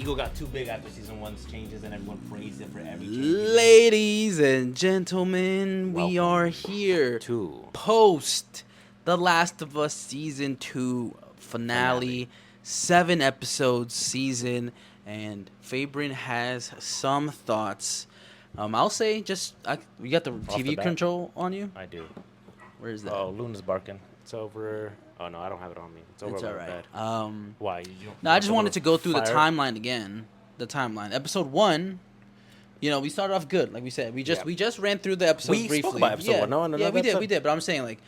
ego got too big after season 1's changes, and everyone praised it for every change. Ladies and gentlemen, we Welcome are here to post The Last of Us Season 2 finale. 7 episodes season, and Fabrin has some thoughts. I'll say you got the TV control on you? I do. Where is that? Oh, Luna's barking. It's over. Oh no, I don't have it on me. It's over. It's by all my right. bed. Why? No, I just wanted to go through the fire? timeline again. The timeline. Episode 1. You know, we started off good, like we said. We just ran through the episode We briefly. spoke about episode 1. No, yeah, we did. But I'm saying, like,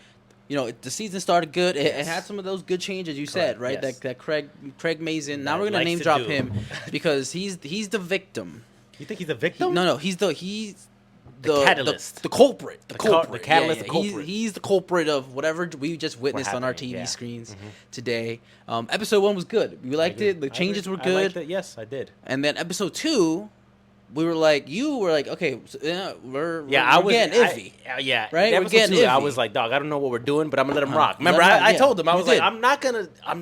you know, the season started good. It had some of those good changes you said, right? Yes. That Craig Mazin. Now That we're gonna likes name to drop do. him because he's the victim. You think he's a victim? No, he's the catalyst. the culprit. The catalyst, the Yeah. culprit. He's the culprit of whatever we just witnessed on our happening, TV yeah. screens today. Episode 1 was good. We liked it. The changes were I good. liked it. Yes, I did. And then episode 2, you were like, okay, so, we're getting iffy. Yeah, Right? In We're episode getting 2, I iffy. was like, dog, I don't know what we're doing, but I'm gonna let him rock. Remember, Let him rock, I yeah. told him I You was like, did. I'm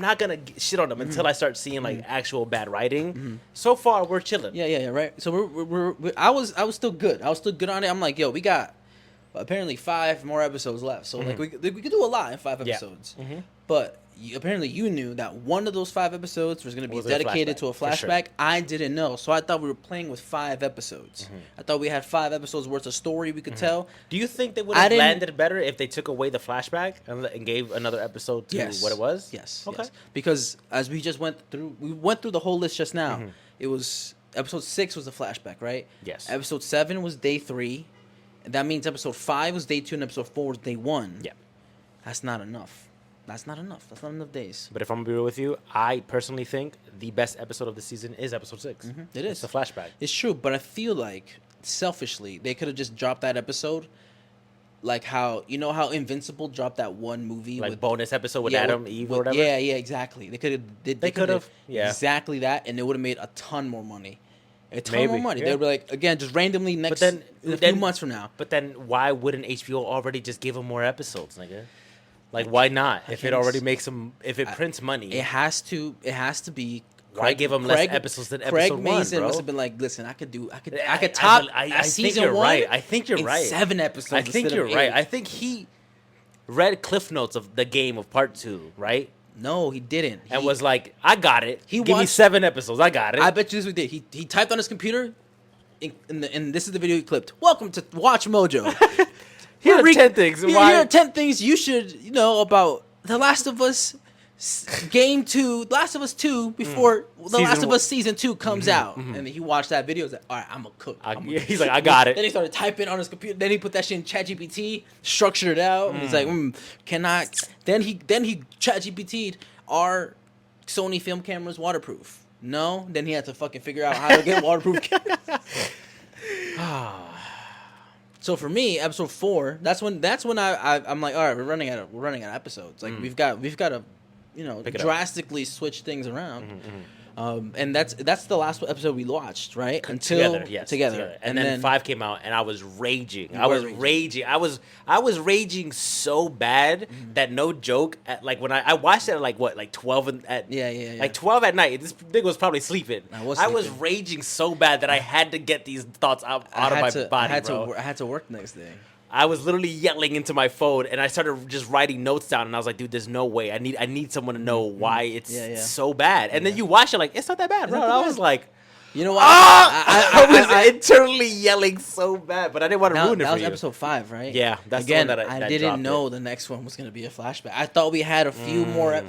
not gonna shit on him until I start seeing like actual bad writing. So far, we're chilling. Yeah, right. So I was still good. I was still good on it. I'm like, yo, we got apparently 5 more episodes left. So like we could do a lot in 5 Yeah. episodes. But apparently you knew that one of those 5 episodes was going to be Was a dedicated to a flashback, for sure. flashback. I didn't know. So I thought we were playing with 5 episodes. I thought we had 5 episodes worth of story we could tell. Do you think they would I have didn't- landed better if they took away the flashback and gave another episode to what it was? Yes. Okay. Yes. Because as we went through the whole list just now. It was episode 6 was a flashback, right? Yes. Episode 7 was day 3. And that means episode 5 was day 2 and episode 4 was day 1. Yeah. That's not enough. That's not enough days. But if I'm gonna be real with you, I personally think the best episode of the season is episode 6. It is. It's a flashback. It's true, but I feel like selfishly they could have just dropped that episode, like how Invincible dropped that one movie Like with bonus episode with yeah, Adam, Eve, or whatever. Yeah, exactly. They could have. They could have, did yeah. exactly that, and it would have made a ton more money. A ton Maybe, more money. yeah. They would be like again, just randomly next then- in a then- few months from now. But then why wouldn't HBO already just give them more episodes, nigga? Like why not? If it can't already s- makes them, if it prints money, It has to be. Why give them less episodes than Craig episode 1, Mazin bro? must have been like, listen, I could I top think season you're 1. right. I think you're in right. 7 episodes. I think instead you're of right. 8. I think he read Cliff Notes of the game of part 2, right? No, he didn't. And He- was like, I got it. He Give me watched- 7 episodes. I got it. I bet you this was what he did. He typed on his computer, and this is the video he clipped. Welcome to Watch Mojo. Here are 10 things. Here are 10 things you should know about The Last of Us Game 2, Last of Us 2 before The Last of Us Season 2 comes out. And he watched that video. He's like, all right, I'm a cook. He's like, I got it. Then he started typing on his computer. Then he put that shit in ChatGPT, structured it out. And he's like, can I? Then he ChatGPT'd, are Sony film cameras waterproof? No. Then he had to fucking figure out how to get waterproof cameras. So for me, episode 4, that's when I'm like, all right, we're running out of episodes. Like we've got to, Pick it up. drastically switch things around. And that's the last episode we watched, right? Until together. And then 5 came out, and I was raging. You I were was raging. I was raging so bad that no joke. At like when I watched it at like 12 at Yeah. like 12 at night. This nigga was probably sleeping. I was sleeping. raging so bad that I had to get these thoughts out of my body, bro. I had to work the next day. I was literally yelling into my phone, and I started just writing notes down. And I was like, "Dude, there's no way. I need someone to know why it's so bad." And then you watch it, like it's not that bad, bro. not that I bad. was like, You know what? I was internally yelling so bad, but I didn't want to ruin it that for was you. episode 5, right? Yeah, that's Again, the one that I that didn't dropped know it. the next one was gonna be a flashback. I thought we had a few more.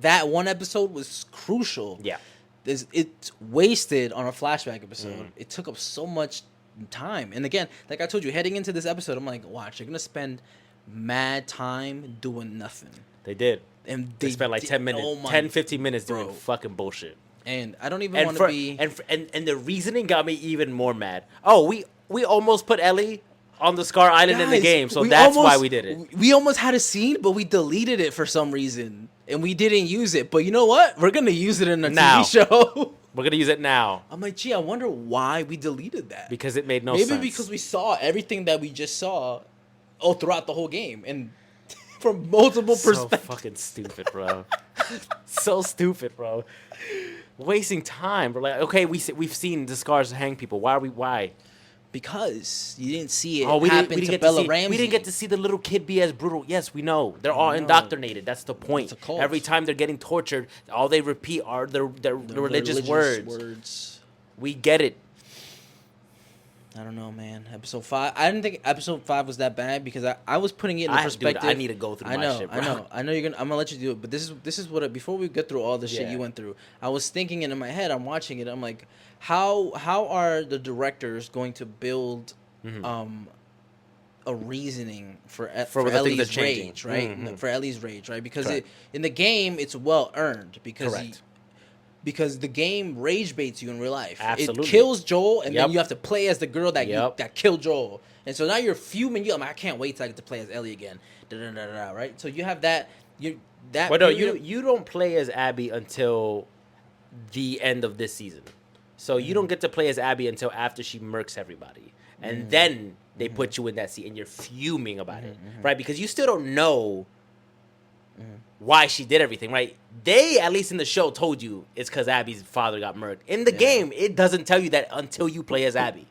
That one episode was crucial. Yeah. It's wasted on a flashback episode. It took up so much time. And again, like I told you, heading into this episode, I'm like, watch, you're gonna spend mad time doing nothing. They did. And They spent like 10 minutes, oh my 10, 15 minutes doing bro. fucking bullshit. And I don't even And want to be. and the reasoning got me even more mad. Oh, we almost put Ellie on the Scar Island in the Guys, game, so we that's why almost- we did it. We almost had a scene, but we deleted it for some reason, and we didn't use it. But you know what? We're gonna use it in a Now. TV show. We're gonna use it now I'm like, gee, I wonder why we deleted that. because it made no Maybe sense. because we saw everything that we just saw, throughout the whole game, and from multiple so perspectives. fucking stupid, bro. So stupid, bro. wasting time. We're like, okay, we've seen the scars hang people. Why? Because you didn't see it we happen didn't to get Bella see, Ramsey. We didn't get to see the little kid be as brutal. Yes, we know. They're all indoctrinated. That's the point. It's a cult. Every time they're getting tortured, all they repeat are their religious words. We get it. I don't know, man. Episode 5. I didn't think episode 5 was that bad because I was putting it in the perspective. Dude, I need to go through my shit, bro. I know you're gonna. I'm gonna let you do it, but this is what before we get through all the shit you went through, I was thinking it in my head. I'm watching it. I'm like, how are the directors going to build a reasoning for Ellie's rage, right? Mm-hmm. For Ellie's rage, right? Because in the game it's well earned because the game rage baits you in real life. Absolutely. It kills Joel, and then you have to play as the girl that killed Joel. And so now you're fuming. I can't wait till I get to play as Ellie again. Right? So you have that. You don't play as Abby until the end of this season. So you don't get to play as Abby until after she murks everybody. And then they put you in that seat, and you're fuming about it. Right? Because you still don't know why she did everything, right? They, at least in the show, told you it's because Abby's father got murdered. In the game, it doesn't tell you that until you play as Abby,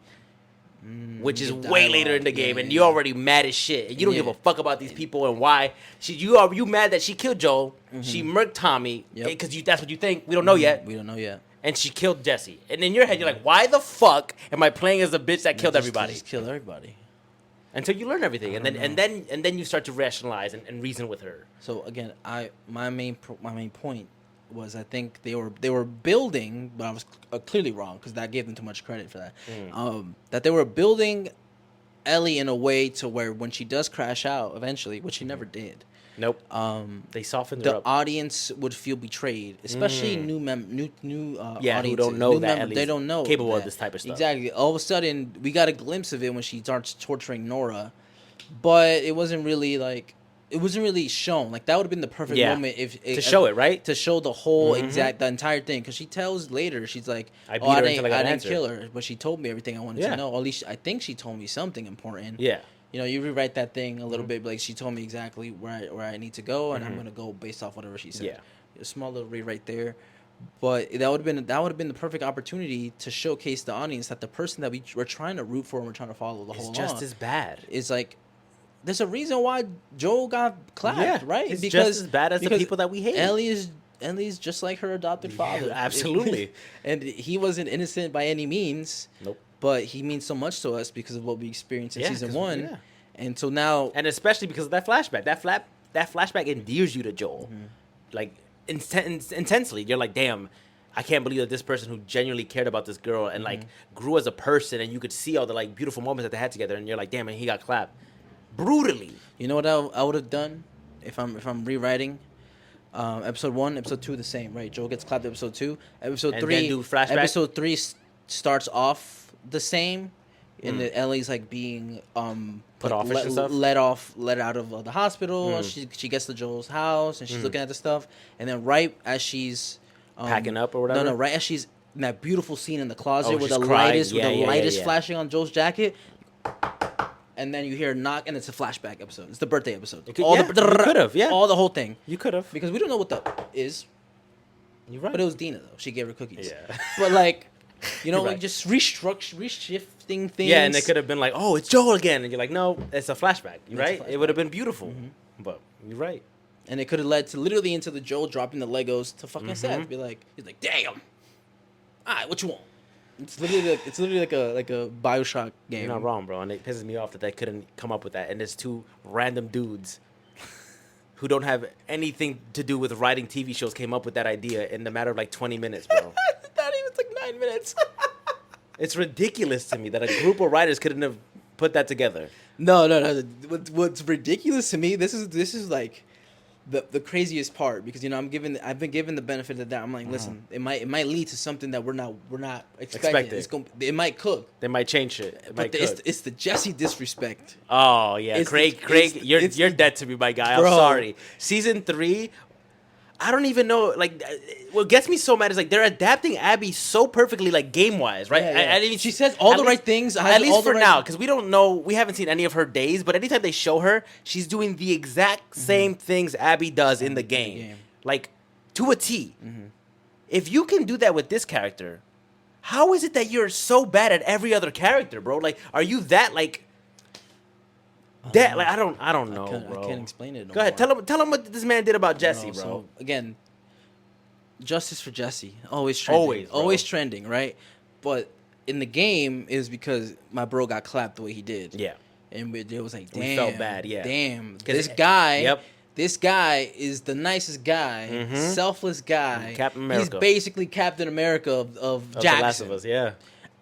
which is way later in the game, and you're already mad as shit, and you don't give a fuck about these people and why. You mad that she killed Joel, she murked Tommy, because that's what you think. We don't know yet. We don't know yet. And she killed Jesse. And in your head, you're like, why the fuck am I playing as the bitch that killed everybody? Just killed everybody. Until you learn everything, and then you start to rationalize and reason with her. So again, my main point was I think they were building, but I was clearly wrong because that gave them too much credit for that. That they were building Ellie in a way to where when she does crash out eventually, which she never did. Nope. They softened her up. The audience would feel betrayed, especially new audiences. Who don't know that they don't know capable of this type of stuff. Exactly. All of a sudden, we got a glimpse of it when she starts torturing Nora, but it wasn't really shown. Like that would have been the perfect moment to show it, right? To show the whole the entire thing, because she tells later, she's like, I didn't kill her, but she told me everything I wanted to know. At least I think she told me something important. Yeah. You know, you rewrite that thing a little bit, like she told me exactly where I need to go, and I'm gonna go based off whatever she said. Yeah, a small little rewrite there, but that would have been the perfect opportunity to showcase the audience that the person that we're trying to root for and we're trying to follow the whole just as bad. It's like there's a reason why Joel got clapped, right? It's just as bad as the people that we hate. Ellie's just like her adopted father, absolutely, and he wasn't innocent by any means. Nope. But he means so much to us because of what we experienced in season 1. Yeah. And so now... And especially because of that flashback. That flashback endears you to Joel. Like, intensely. You're like, damn, I can't believe that this person who genuinely cared about this girl and, like, grew as a person, and you could see all the, like, beautiful moments that they had together, and you're like, damn, man, he got clapped. Brutally. You know what I would have done if I'm rewriting? Episode 1, episode 2, the same, right? Joel gets clapped episode 2. Episode 3... Episode 3 starts off the same, and Ellie's like being put off and stuff, let out of the hospital. She gets to Joel's house and she's looking at the stuff, and then right as she's packing up or whatever. Right as she's in that beautiful scene in the closet where the light is flashing on Joel's jacket, and then you hear a knock, and it's a flashback episode. It's the birthday episode. You could have, all the whole thing. You could have, because we don't know what the is. You're right, but it was Dina though. She gave her cookies. Yeah, but like. You know, like just reshifting things. Yeah, and it could have been like, oh, it's Joel again. And you're like, no, it's a flashback. You're right? It would have been beautiful. But you're right. And it could have led to literally into the Joel dropping the Legos to fucking Seth. Be like, he's like, damn. All right, what you want? It's literally like a BioShock game. You're not wrong, bro. And it pisses me off that they couldn't come up with that. And there's two random dudes who don't have anything to do with writing TV shows came up with that idea in the matter of like 20 minutes, bro. It's like 9 minutes. It's ridiculous to me that a group of writers couldn't have put that together. No. What's ridiculous to me, this is like the craziest part, because you know I've been given the benefit of that. I'm like, listen, it might lead to something that we're not expecting. It might cook. They might change shit. It's the Jesse disrespect. Oh yeah, Craig, you're dead to me, my guy. Bro. I'm sorry. Season 3. I don't even know, like, what gets me so mad is, like, they're adapting Abby so perfectly, like, game-wise, right? Yeah. She says all the right things. At least for now, because we don't know, we haven't seen any of her days, but anytime they show her, she's doing the exact same things Abby does in the game. Like, to a T. if you can do that with this character, how is it that you're so bad at every other character, bro? Like, are you that like that? Like, I don't know, bro. I can't explain it. No Go ahead, more. tell him what this man did about Jesse, bro. So again, justice for Jesse, always trending, always trending, right? But in the game is because my bro got clapped the way he did. Yeah. And it was like, damn, We felt bad, yeah. Damn, this guy. Yep. This guy is the nicest guy, selfless guy. Captain America. He's basically Captain America of The Jackson. Last of Us, yeah.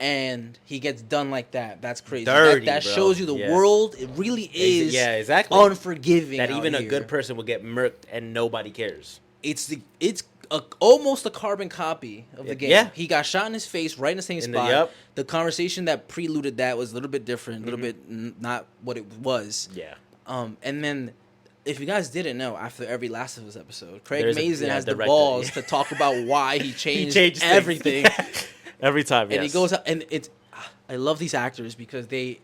And he gets done like that. That's crazy. Dirty, that bro. shows you the Yeah. world. It really is. Yeah, exactly. Unforgiving. That out even a here. good person will get murked and nobody cares. It's almost a carbon copy of the game. Yeah. He got shot in his face right in the same spot. Yep. The conversation that preluded that was a little bit different, a little bit not what it was. Yeah. And then, if you guys didn't know, after every Last of Us episode, Craig There's Mazin has the director, balls yeah. to talk about why he changed, changed things. everything. Every time, yes. And he goes out, and it's. I love these actors because they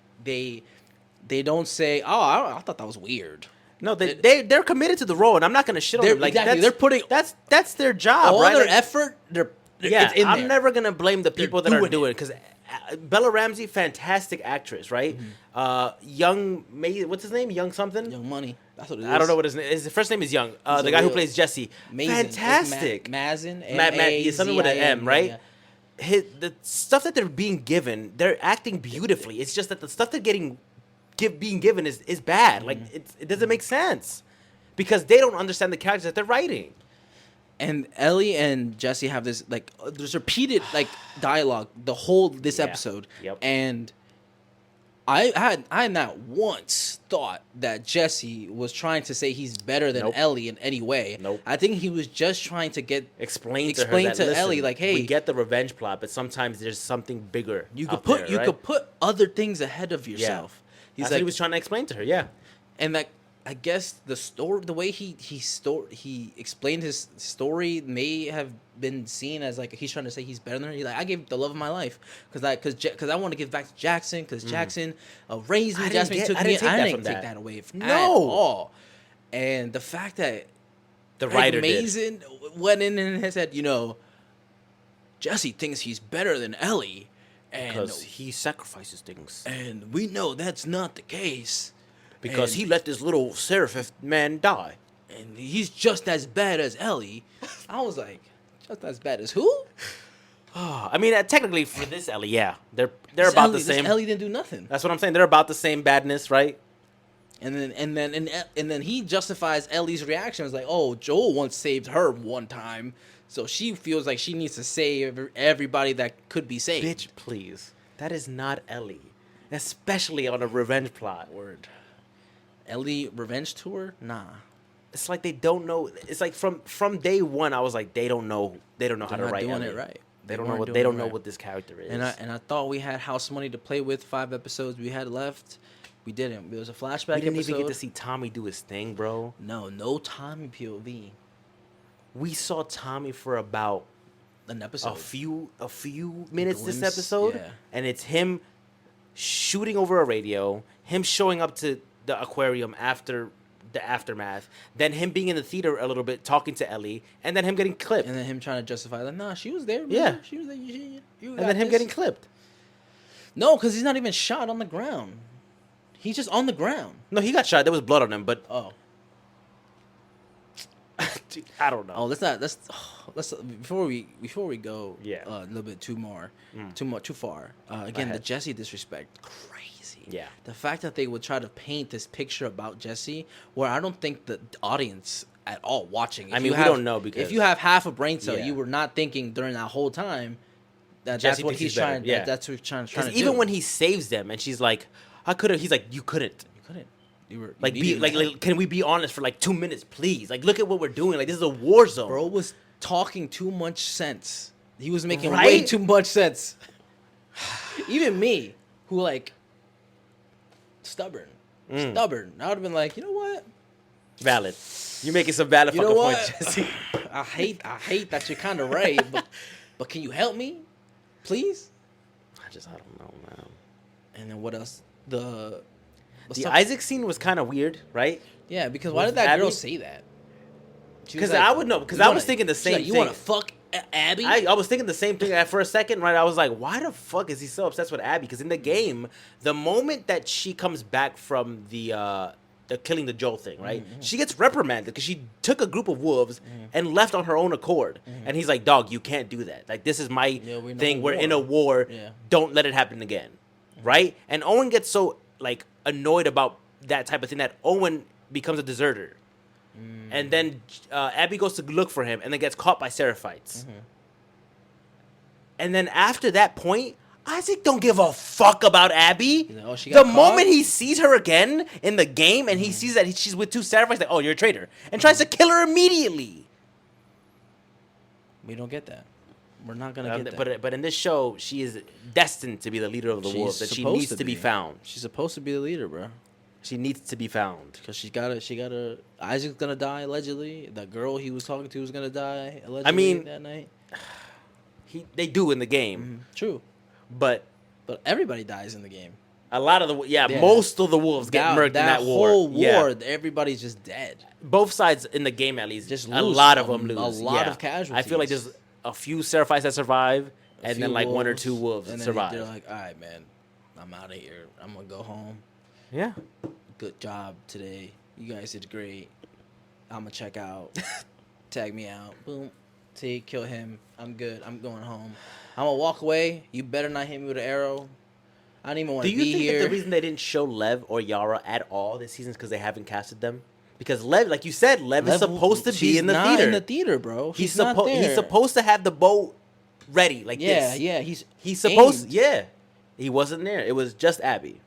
don't say, "Oh, I thought that was weird." No, they're committed to the role, and I'm not gonna shit on them. Like, exactly, they're putting that's their job, all right? their Like, effort. They're yeah, it's in I'm there. never gonna blame the people that are doing doing it because Bella Ramsey, fantastic actress, right? Young what's his name? Young something. Young Money. That's what it is. I don't know what his name. His first name is Young. The guy who plays Jesse, fantastic. Mazin. Yeah, something with an M, right? The stuff that they're being given, they're acting beautifully. It's just that the stuff they're being given is bad. Like it doesn't make sense because they don't understand the characters that they're writing. And Ellie and Jesse have this there's repeated dialogue the whole episode. Yep. And I had not once thought that Jesse was trying to say he's better than Nope. Ellie in any way. Nope. I think he was just trying to Explain to her that, listen, Ellie, like, hey, we get the revenge plot, but sometimes there's something bigger. you out could there, right? could put other things ahead of yourself. He's That's what he was trying to explain to her. Yeah. and I guess the way he explained his story may have been seen as like he's trying to say he's better than her. He's like, I gave the love of my life because I want to give back to Jackson because Jackson raised me. I didn't Jackson get- took I me. didn't take I that didn't from take that. that away from No. at all. And the fact that The writer did. Mazin went in and said, Jesse thinks he's better than Ellie, and Because he sacrifices things. and we know that's not the case. Because And- he let this little seraph man die. and he's just as bad as Ellie. I was like, just as bad as who? I mean, technically for this Ellie, yeah, they're This about Ellie, the this same. Ellie didn't do nothing. That's what I'm saying. They're about the same badness, right? And then he justifies Ellie's reaction. It's like, oh, Joel once saved her one time, so she feels like she needs to save everybody that could be saved. Bitch, please. That is not Ellie, especially on a revenge plot. Word. Ellie revenge tour? Nah. It's like they don't know. It's like from day one, I was like, they don't know how They're to not write doing Ellie. it right. They don't weren't know what doing they it don't know right. what this character is. And I thought we had house money to play with. 5 episodes we had left. We didn't. It was a flashback we didn't episode. even get to see Tommy do his thing, bro. No Tommy POV. We saw Tommy for about An episode. a few minutes this glimpse, episode, yeah. and it's him shooting over a radio, him showing up to the aquarium after the aftermath, then him being in the theater a little bit talking to Ellie, and then him getting clipped, And then him trying to justify, like, nah, she was there. Man. Yeah. She was there. You and got then him this. getting clipped. No, because he's not even shot on the ground. He's just on the ground. No, he got shot. There was blood on him, but Oh. dude, I don't know. Oh, let's before we go Yeah. a little bit too far. Again, the ahead. Jesse disrespect, crazy. Yeah. The fact that they would try to paint this picture about Jesse, where I don't think the audience at all watching. I if mean, you we don't know because- if you have half a brain cell, Yeah. you were not thinking during that whole time that Jesse that's what thinks he's he's better, trying. yeah. That's what he's trying to Because do. even when he saves them, and she's like, "I could have," he's like, "You couldn't." you couldn't, you were Like, you be needed help. like, can we be honest for like 2 minutes, please? Like, look at what we're doing. Like, this is a war zone. Bro was talking too much sense. He was making way Right? too much sense. Even me, who stubborn. I would have been like, you know what? Valid. You're making some valid You know fucking what? points, Jesse. I hate that you're kind of right, but can you help me, please? I don't know, man. And then what else? The Isaac scene was kind of weird, right? yeah, because why with did that girl Abby? say that? She was Because like, I would know. Because "You I wanna-" was thinking the she's same like, thing. You want to fuck Abby. I was thinking the same thing for a second, right? I was like, why the fuck is he so obsessed with Abby? Because in the game, the moment that she comes back from the killing the Joel thing, right? Mm-hmm. She gets reprimanded because she took a group of wolves and left on her own accord. And he's like, dog, you can't do that. Like, this is my thing. We're in a war. Yeah. Don't let it happen again. Right? And Owen gets so, like, annoyed about that type of thing that Owen becomes a deserter. And then Abby goes to look for him and then gets caught by Seraphites. And then after that point, Isaac don't give a fuck about Abby. No, she the got caught? moment he sees her again in the game and he sees that she's with 2 Seraphites, like, oh, you're a traitor. And tries to kill her immediately. We don't get that. We're not going to get that. But in this show, she is destined to be the leader of the wolves. That she needs to be found. She's supposed to be the leader, bro. She needs to be found. Because she got to, Isaac's going to die, allegedly. The girl he was talking to was going to die, allegedly, I mean, that night. They do in the game. True. But everybody dies in the game. a lot of most of the wolves get murked in that war. Whole war, Yeah. everybody's just dead. Both sides in the game, at least, Just a lose. lot of them lose. A lot Yeah. of casualties. I feel like there's a few Seraphites that survive, A and few then like one or wolves, two wolves and then survive. They're like, all right, man, I'm out of here. I'm going to go home. Yeah. Good job today. You guys did great. I'm going to check out. Tag me out. Boom. See, kill him. I'm good. I'm going home. I'm going to walk away. You better not hit me with an arrow. I don't even want Do to you be think here. that the reason they didn't show Lev or Yara at all this season is because they haven't casted them? Because Lev, like you said, Lev is supposed to be in the not theater. in the theater, bro. He's not there. He's supposed to have the boat ready, like this. Yeah. He's supposed. aimed. Yeah, he wasn't there. It was just Abby.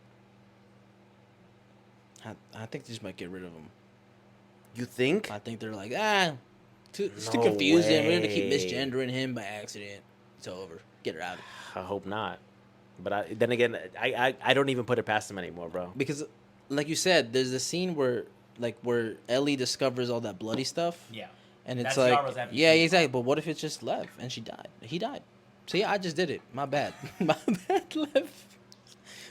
I think they just might get rid of him. You think? I think they're like, it's too No confusing. We're going to keep way. misgendering him by accident. It's over. Get her out. I hope not. But then again, I don't even put it past him anymore, bro. Because, like you said, there's a scene where Ellie discovers all that bloody stuff. Yeah. And it's That's like, Yara's empty yeah, spot. exactly. But what if it's just Lev and she died? He died. See, I just did it. My bad. My bad, Lev.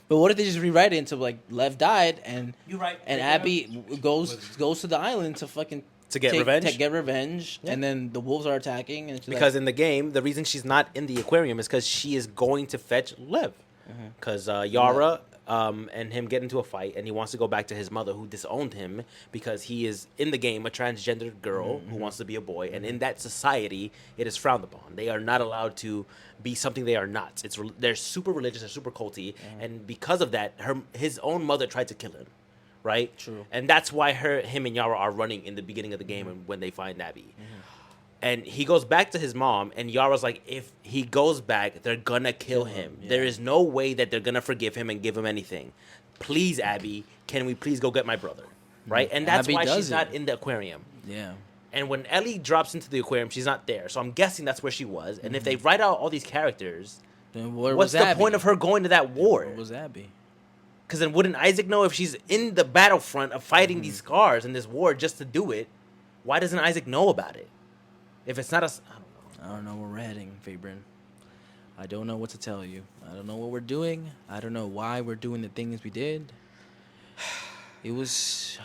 But what if they just rewrite it into like Lev died and You're right. and Abby goes to the island to fucking get revenge? To get revenge, Yeah. and then the wolves are attacking. And it's Because like, in the game, the reason she's not in the aquarium is because she is going to fetch Lev. Because Yara and him get into a fight, and he wants to go back to his mother, who disowned him because he is in the game a transgendered girl who wants to be a boy, and in that society, it is frowned upon. They are not allowed to be something they are not. They're super religious, they're super culty, and because of that, his own mother tried to kill him. Right? True. And that's why him and Yara are running in the beginning of the game and when they find Abby. And he goes back to his mom, and Yara's like, if he goes back, they're gonna kill him. yeah. There is no way that they're gonna forgive him and give him anything. Please, Abby, can we please go get my brother? Right? And that's Abby why does she's it. not in the aquarium. yeah. And when Ellie drops into the aquarium, she's not there. So I'm guessing that's where she was. And if they write out all these characters, Then where what's was the Abby? point of her going to that war? Where was Abby? Because then wouldn't Isaac know if she's in the battlefront of fighting these scars in this war just to do it? Why doesn't Isaac know about it? If it's not I don't know. I don't know where we're heading, Fabrin. I don't know what to tell you. I don't know what we're doing. I don't know why we're doing the things we did. It was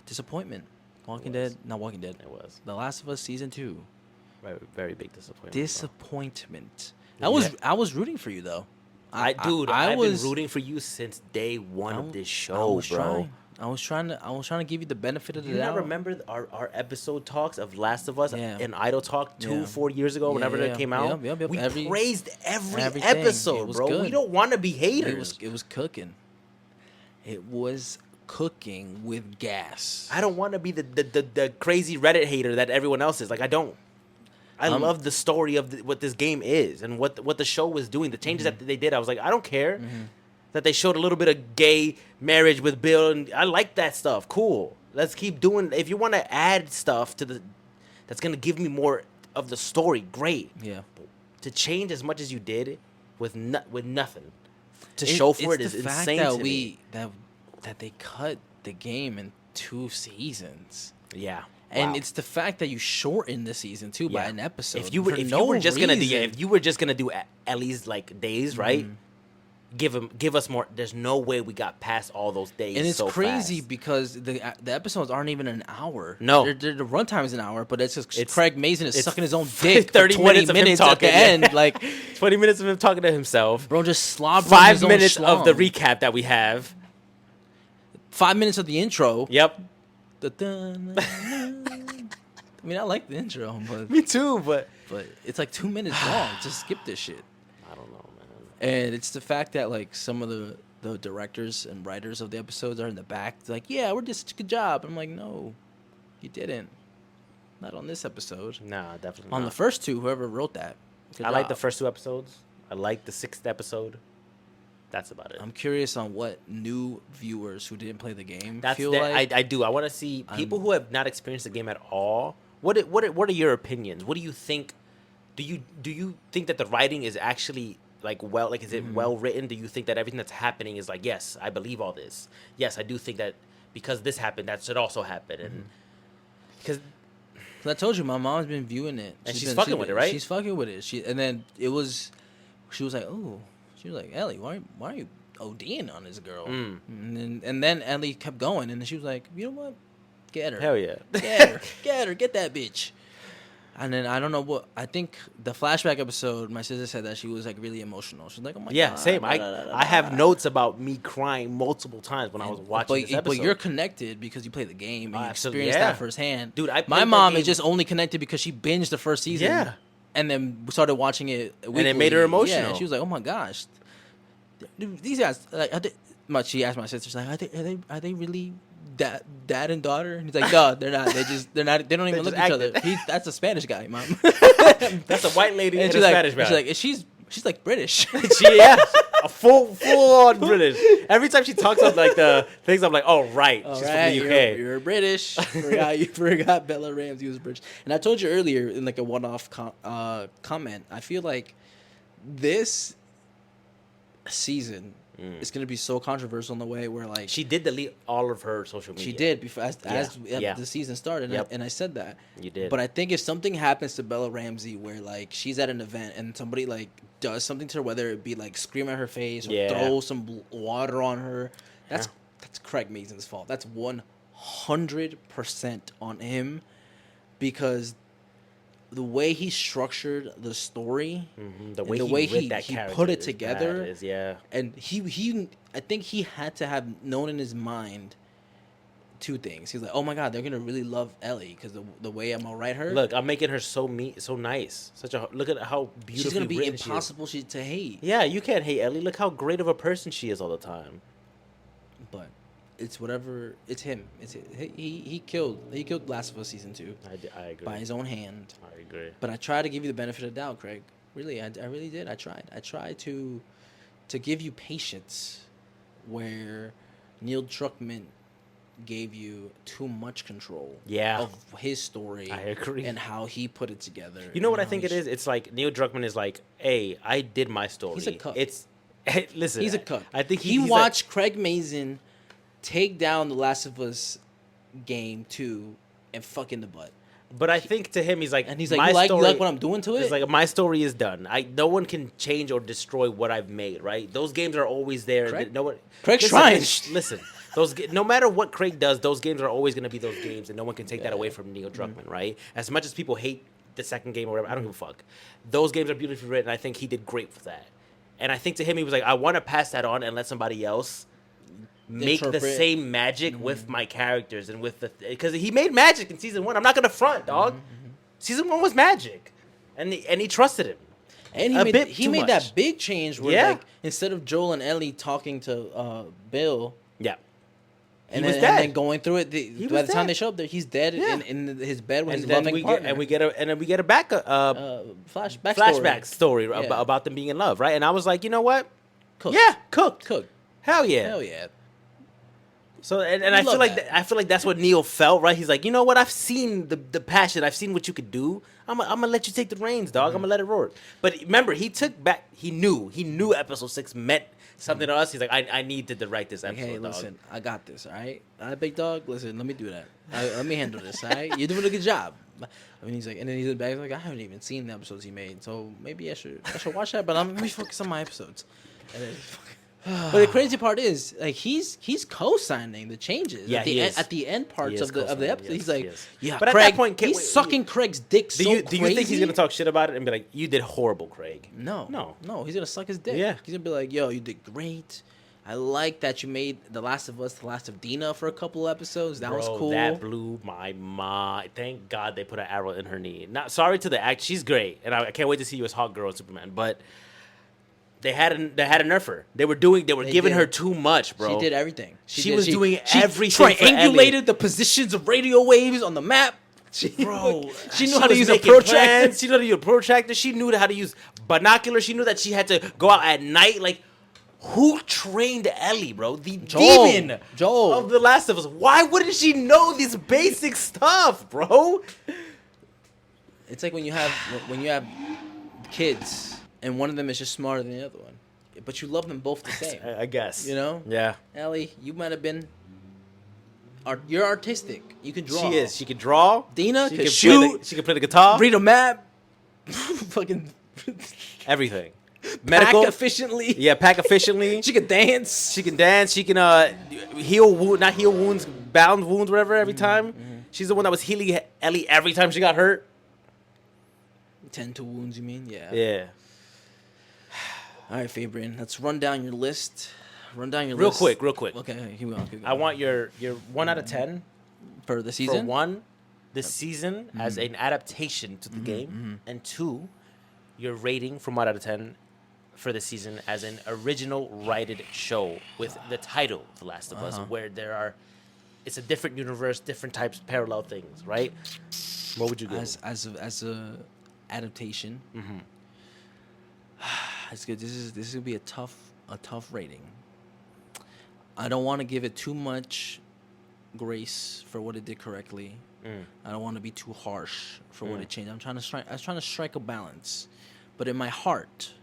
disappointment. Not Walking Dead. It was The Last of Us Season 2. very, very big disappointment. bro. Disappointment. Yeah. I was rooting for you, though. I've been rooting for you since day one of this show, bro. I was trying to give you the benefit of Do the you doubt. not remember our episode talks of Last of Us Yeah. and Idol Talk 4 years ago, Yeah, whenever yeah, that came out? Yep. We praised everything. It episode, was bro. good. We don't want to be haters. It was cooking. It was cooking with gas. I don't want to be the crazy Reddit hater that everyone else is. Like, I don't. I love the story of what this game is and what the show was doing. The changes that they did, I was like, I don't care that they showed a little bit of gay marriage with Bill, and I like that stuff. Cool. Let's keep doing. If you want to add stuff to that's gonna give me more of the story, great. Yeah. To change as much as you did with nothing to show for it is the fact insane that to me. that they cut the game in 2 seasons. Yeah. And Wow. it's the fact that you shorten the season too by Yeah. an episode. If you were just gonna do Ellie's like days, right? give us more. There's no way we got past all those days. And it's so crazy fast. because the episodes aren't even an hour. No. The runtime is an hour, but it's just It's- Craig Mazin is it's sucking his own dick. 30 for 20 minutes of him minutes talking, at the yeah. end. Like, 20 minutes of him talking to himself. bro, just slobbering 5 his own minutes of the schlong. recap that we have. 5 minutes of the intro. Yep. I mean, I like the intro, Me too, but but it's like 2 minutes long. Just skip this shit. I don't know, man. And it's the fact that like some of the directors and writers of the episodes are in the back. They're like, yeah, we're just good job. I'm like, no, you didn't. Not on this episode. Nah, definitely On not. the first two, whoever wrote that. good I like the job. first 2 episodes. I like the 6th episode. That's about it. I'm curious on what new viewers who didn't play the game That's feel that, like. I do. I want to see people who have not experienced the game at all. What are your opinions? What do you think? Do you think that the writing is actually is it well written? Do you think that everything that's happening is like, yes, I believe all this. Yes, I do think that because this happened, that should also happen. And because 'Cause I told you, my mom's been viewing it, And she's fucking with it, right? She's fucking with it. She was like, oh, she was like, Ellie, why are you ODing on this girl? Mm. And then Ellie kept going, and then she was like, you know what, get her, hell yeah, get that bitch. And then I don't know what I think the flashback episode. My sister said that she was like really emotional. She's like, oh my god, yeah, same. da, da, da, da, I have da. notes about me crying multiple times when I was watching this episode. But you're connected because you play the game and you Absolutely, experienced yeah. that firsthand. Dude, I played my that mom game- is just only connected because she binged the first season. Yeah. And then started watching it weekly. And it made her emotional. Yeah, and she was like, oh my gosh. Dude, these guys, like, she asked my sister, she's like, are they really dad and daughter? And he's like, no, they're not. They don't even look just at each other. acting. That's a Spanish guy, mom. That's a white lady and, And a she's like, Spanish man. she's like, she's like British. A full on British. Every time she talks about like the things, I'm like, oh right, All she's right, from the UK. You're British. You forgot Bella Ramsey was British. And I told you earlier in like a one-off comment, I feel like this season is going to be so controversial in the way where like She did delete all of her social media. she did before as Yeah. the season started, Yep. and I said that. You did. But I think if something happens to Bella Ramsey where like she's at an event and somebody like does something to her, whether it be like scream at her face or Yeah. throw some water on her, that's Craig Mazin's fault. That's 100% on him because the way he structured the story, Mhm. The and way the he, way writ he that character put it is together, bad, is, yeah. and he I think he had to have known in his mind two things. He's like, oh my god, they're gonna really love Ellie because the way I'm gonna write her. Look, I'm making her so so nice. Look at how beautifully she's gonna be written she is. impossible to hate. Yeah, you can't hate Ellie. Look how great of a person she is all the time. But it's whatever. It's him. He killed Last of Us season 2 I agree. by his own hand. I agree. But I tried to give you the benefit of the doubt, Craig. Really, I really did. I tried to give you patience where Neil Druckmann gave you too much control Yeah. of his story. I agree. And how he put it together. You know what I and how think he it is? It's like Neil Druckmann is like, hey, I did my story. He's a cuck. It's listen. He's a cook. I think he he's watched Craig Mazin take down the Last of Us game 2 and fuck in the butt. but I think to him, he's like, And he's like, my you story, like what I'm doing to it? It's like my story is done. No one can change or destroy what I've made. Right? Those games are always there. Craig- No one. Craig listen, Shrine. Listen, no matter what Craig does, those games are always going to be those games, and no one can take that away from Neil Druckmann. Right? As much as people hate the second game or whatever, I don't give a fuck. Those games are beautifully written. I think he did great for that. And I think to him, he was like, I want to pass that on and let somebody else make the Interpret. same magic with my characters and with because he made magic in season 1. I'm not gonna front, dog. Season 1 was magic, and he trusted him. And A bit he too made much. that big change where Yeah. like instead of Joel and Ellie talking to Bill Yeah, and, was then, dead. and then going through it, by was the time dead. they show up there, he's dead Yeah. in his bed with and his then loving we partner. get a backstory Flashback story Yeah. about them being in love, right? And I was like, you know what? Cooked. Yeah, cooked. Cooked. Hell yeah. Hell yeah. So and We I feel love like that. I feel like that's what Neil felt, right? He's like, you know what? I've seen the passion. I've seen what you could do. I'm gonna let you take the reins, dog. I'm gonna let it roar. But remember, he took back. He knew episode 6 meant something to us. He's like, I need to write this Like, episode, hey, dog. listen, I got this, all right? All right, big dog, listen, let me do that. Let me handle this, all right? You're doing a good job. I mean, he's like, and then he's back, like, I haven't even seen the episodes he made, so maybe I should watch that, but let me focus on my episodes. And then But the crazy part is, like, he's co-signing the changes. Yeah, he is. At the end He parts is of the co-signing, episode. yes, He's like, he is. yeah, But at Craig, that point, he's sucking Craig's dick Do so you think he's crazy. gonna talk shit about it and be like, "You did horrible, Craig"? No. He's gonna suck his dick. Yeah. He's gonna be like, yo, you did great. I like that you made The Last of Us, The Last of Dina for a couple episodes. That was cool. That blew my mind. Thank God they put an arrow in her knee. Not sorry to the act. She's great, and I can't wait to see you as Hawk Girl and Superman. But they had a nerfer. They were giving her too much, bro. She did everything. She was doing everything for triangulated the positions of radio waves on the map. Bro, she knew how to was use a making protractor. plans. She knew how to use a protractor. She knew how to use binoculars. She knew that she had to go out at night. Like, who trained Ellie, bro? The demon of The Last of Us. Why wouldn't she know this basic stuff, bro? It's like when you have kids and one of them is just smarter than the other one, but you love them both the same. I guess. You know? Yeah. Ellie, you might have been. You're artistic. You can draw. She is. She can draw. Dina she can can shoot. She can play the guitar. Read a map. Fucking Everything. Medical efficiently. Yeah, pack efficiently. She can dance. She can dance. She can not heal wounds, bound wounds, whatever. Every time. She's the one that was healing Ellie every time she got hurt. Tend to wounds, you mean? Yeah. Yeah. All right, Fabian. Let's run down your list. Real quick. Okay, here we go. I want your 1 out of 10 for the season. For 1, this season as an adaptation to the game, and 2, your rating from 1 out of 10 for the season as an original righted show with the title The Last of Us, where it's a different universe, different types of parallel things, right? What would you give? As a adaptation? It's good. This is gonna be a tough rating. I don't want to give it too much grace for what it did correctly. I don't want to be too harsh for what it changed. I was trying to strike a balance, but in my heart,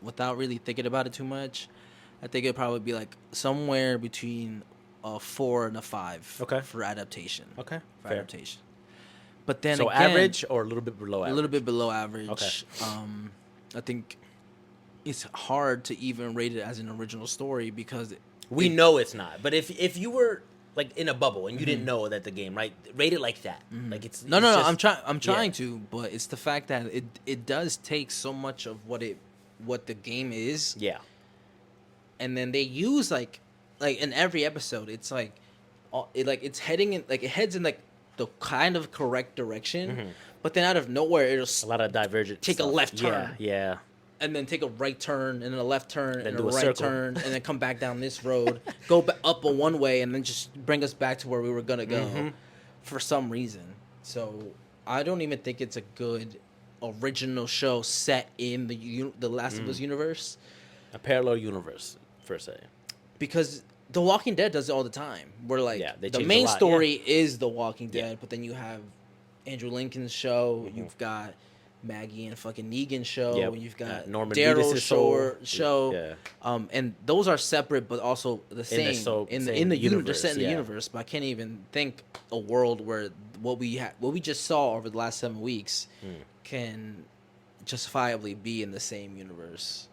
without really thinking about it too much, I think it'd probably be like somewhere between a 4 and a 5. Okay. For adaptation. Okay. For Fair. adaptation. But then So again, average or a little bit below average? a little bit below average. Okay. I think it's hard to even rate it as an original story because we know it's not. But if you were like in a bubble and you didn't know that the game, right? Rate it like that. Like it's no. just, I'm trying to, but it's the fact that it does take so much of what the game is. Yeah. And then they use like in every episode, it's like it's heading in it heads in like the kind of correct direction, but then out of nowhere it'll a lot of divergent. take stuff. a left turn. Yeah. And then take a right turn, and then a left turn, Then and do a a right circle. turn, and then come back down this road, go up a one way, and then just bring us back to where we were gonna go for some reason. So I don't even think it's a good original show set in the Last of Us universe, A parallel universe, per se. because The Walking Dead does it all the time. Where like they the changed main a lot, story is The Walking Dead, Yeah. but then you have Andrew Lincoln's show, you've got Maggie and fucking Negan show. Yep. You've got Norman Daryl's Reedus' show. Yeah. And those are separate, but also the same in the universe. They're set in the universe. But I can't even think a world where what we just saw over the last 7 weeks can justifiably be in the same universe.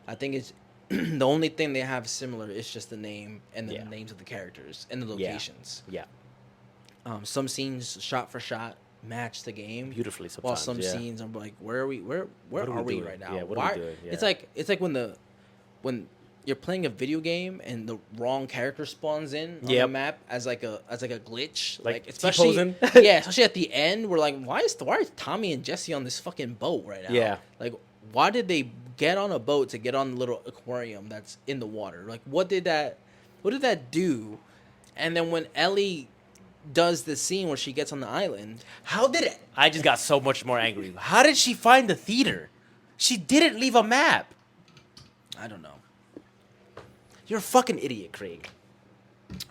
I think it's the only thing they have similar is just the name and the names of the characters and the locations. Yeah. Some scenes shot for shot match the game Beautifully sometimes. while some scenes I'm like, where are we right now? Yeah, what are we doing? Yeah. It's like when you're playing a video game and the wrong character spawns in on the map as like a glitch, Like especially T-posing. yeah, especially at the end, we're like, why are Tommy and Jesse on this fucking boat right now? Yeah. Like, why did they get on a boat to get on the little aquarium that's in the water? Like, what did that do? And then when Ellie does the scene where she gets on the island, I just got so much more angry. How did she find the theater? She didn't leave a map. I don't know. You're a fucking idiot, Craig.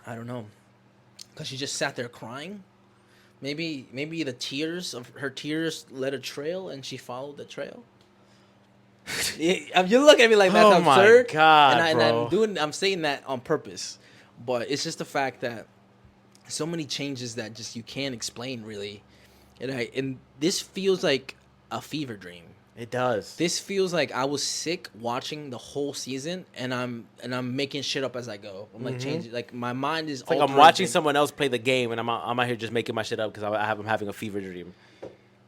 I don't know. Because she just sat there crying. Maybe the tears led a trail and she followed the trail. You look at me like that's Oh absurd. my God, and bro. I'm saying that on purpose. But it's just the fact that so many changes that just you can't explain really. And this feels like a fever dream. It does. This feels like I was sick watching the whole season, and I'm making shit up as I go. I'm like changing, like my mind is. It's like I'm altering watching things. someone else play the game, and I'm out here just making my shit up because I'm having a fever dream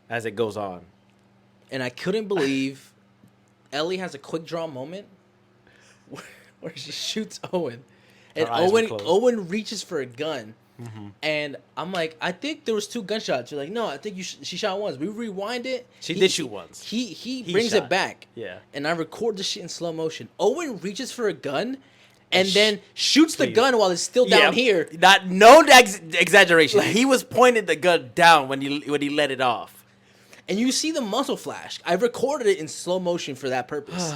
as it goes on. And I couldn't believe Ellie has a quick draw moment where she shoots Owen, and Her eyes were closed. Owen reaches for a gun. And I'm like, I think there was 2 gunshots. You're like, no, I think she shot once. We rewind it. She did shoot once. He brings shot. it back. Yeah. And I record the shit in slow motion. Owen reaches for a gun, and then shoots the gun while it's still down here. No exaggeration. He was pointing the gun down when he let it off. And you see the muzzle flash. I recorded it in slow motion for that purpose.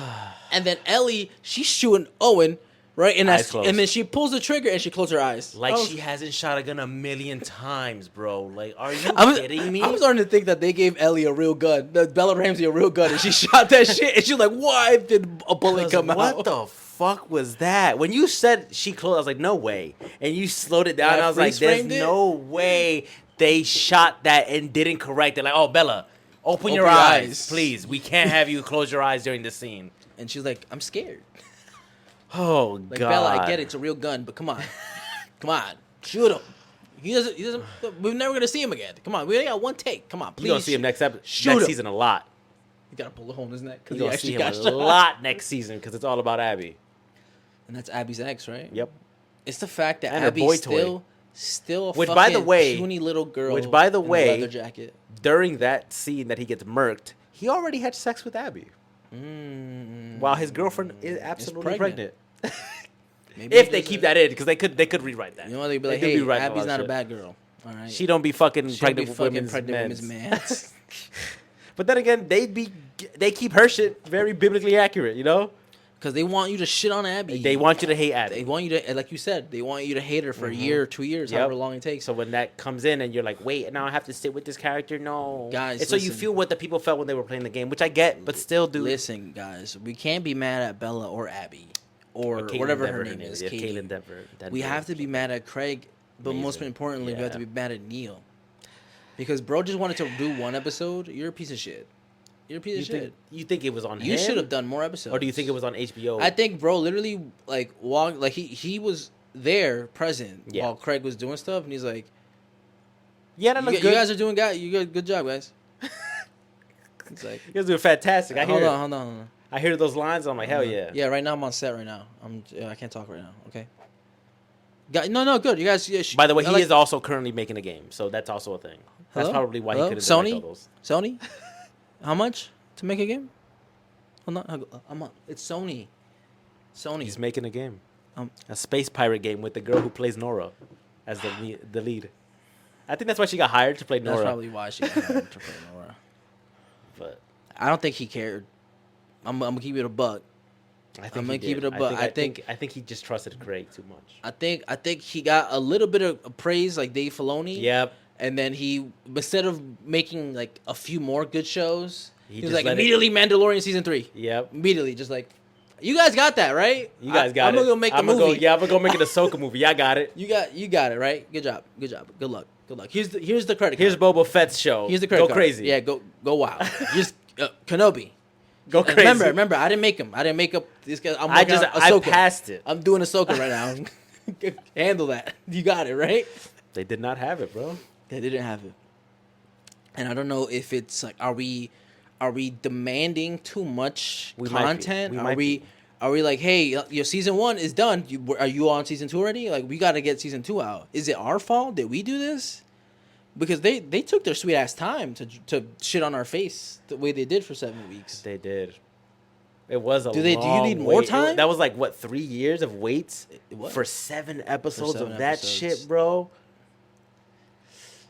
And then Ellie, she's shooting Owen. Right, and Eyes closed. and then she pulls the trigger and she closes her eyes. Like she hasn't shot a gun a million times, bro. Like, are you kidding me? I'm starting to think that they gave Ellie a real gun, Bella Ramsey a real gun, and she shot that shit. And she's like, "Why did a bullet come out?" What the fuck was that? When you said she closed, I was like, "No way!" And you slowed it down. Yeah, And I was like, "There's freeze-framed it. no way they shot that and didn't correct it." Like, "Oh, Bella, open your eyes, please. We can't have you close your eyes during the scene." And she's like, "I'm scared." Oh Like, God, Bella, I get it, it's a real gun, but come on, shoot him. He doesn't. We're never gonna see him again. Come on, we only got one take. Come on, please. You gonna see him next Shoot him. season a lot. You gotta pull a hole in his neck You because he gonna actually see him got a shot. lot next season because it's all about Abby. And that's Abby's ex, right? Yep. It's the fact that And her boy Abby's toy. still a Which, fucking by the way- puny little girl. which, by the in a way- leather jacket. During that scene that he gets murked, he already had sex with Abby. While his girlfriend is absolutely pregnant. pregnant. Maybe If he they does keep it. that in, because they could rewrite that. You know, they'd be like, They could "Hey, be writing a lot Abby's of not a shit. bad girl. All right, She don't be fucking She don't pregnant be with fucking women's pregnant mens. with his man." But then again, they keep her shit very biblically accurate. You know, Because they want you to shit on Abby. they want you to hate They Abby. want you to, like you said, they want you to hate her for a year or 2 years, however long it takes. So when that comes in and you're like, wait, now I have to sit with this character? No. Guys, and so you listen. feel what the people felt when they were playing the game, which I get, but still, dude. Listen, guys, we can't be mad at Bella or Abby or Caitlin whatever Denver, her name is. Yeah, Katie. Caitlin Denver. We have to be mad at Craig, but most Amazing. importantly, we have to Yeah. be mad at Neil. Because bro just wanted to do one episode. You're a piece of shit. You're a piece of shit. You think it was on him? You should have done more episodes. Or do you think it was on HBO? I think bro literally like walked like he was there present Yeah. while Craig was doing stuff, and he's like, yeah, that you, looks you good. guys are doing good job, guys. It's like, You guys doing fantastic. I hear hold on. I hear those lines. I'm like, hell yeah. Yeah, right now I'm on set right now. I can't talk right now. Okay. No, good. You guys. Yeah, By the way, I he like- is also currently making a game, so that's also a thing. That's Hello? probably why Hello? he couldn't direct Sony? all those. Sony. How much to make a game? Hold on. I'm on. It's Sony. Sony. He's making a game, Um, a space pirate game with the girl who plays Nora as the lead. I think that's why she got hired to play That's Nora. probably why she got hired to play Nora. But I don't think he cared. I'm gonna keep it a buck. I think I'm gonna he keep did. it a buck. I think he just trusted Craig too much. I think he got a little bit of praise like Dave Filoni. Yep. And then he, instead of making like a few more good shows, he was just like let it- immediately Mandalorian season 3. Yep. Immediately, just like, you guys got that right. You guys got I'm it. gonna go make the I'm gonna movie. I'm gonna go make an Ahsoka movie. Yeah, I got it. You got it right. Good job. Good luck. Here's the credit. Here's card. Boba Fett's show. Here's the credit Go card. crazy. Yeah, go wild. Just Kenobi. Go And crazy. Remember, I didn't make him. I didn't make up this guy. I'm I working on I Ahsoka. passed it. I'm doing Ahsoka right now. Handle that. You got it right. They did not have it, bro. They didn't have it. And I don't know if it's like, are we demanding too much We might be. content? We Are might we like, hey, your season 1 is done. Are you on season 2 already? Like, we got to get season 2 out. Is it our fault? Did we do this? Because they took their sweet ass time to shit on our face the way they did for 7 weeks. They did. It was a Do you long need more wait. time? That was like what 3 years of waits What? for 7 episodes seven of that episodes. shit, bro.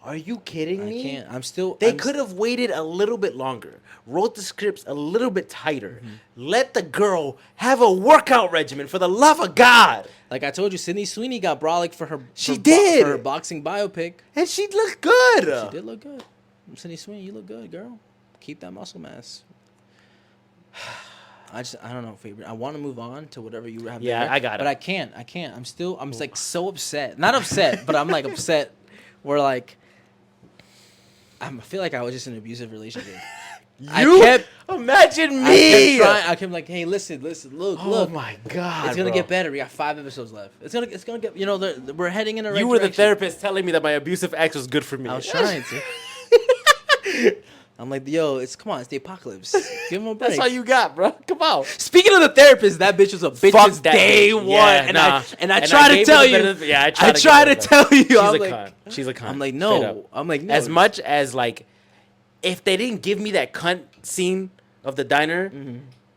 Are you kidding I me? can't. I'm still. They I'm could have waited a little bit longer, wrote the scripts a little bit tighter, let the girl have a workout regimen for the love of God. Like I told you, Sydney Sweeney got brolic for her. She did. for her boxing biopic. And she looked good. She did look good. Sydney Sweeney, you look good, girl. Keep that muscle mass. I don't know, favorite. I want to move on to whatever you have. Yeah, there, I got it. But I can't. I'm like so upset. Not upset, but I'm like upset. Where like, I feel like I was just in an abusive relationship. Imagine me. I kept like, hey, listen, look. Oh my god, It's gonna bro. get better. We got 5 episodes left. It's gonna get. You know, we're heading in a right You were the direction. therapist telling me that my abusive ex was good for me. I was trying to. I'm like, yo, come on, it's the apocalypse. Give him a break. That's all you got, bro. Come on. Speaking of the therapist, that bitch was a bitch Fuck since that day bitch. one. Yeah, and nah. I try to gave tell her the you. benefit- Yeah, I I try try to give her tell you. She's I'm a like, cunt. She's a cunt. I'm like, Straight no. up. I'm like, no. As much as like, if they didn't give me that cunt scene of the diner,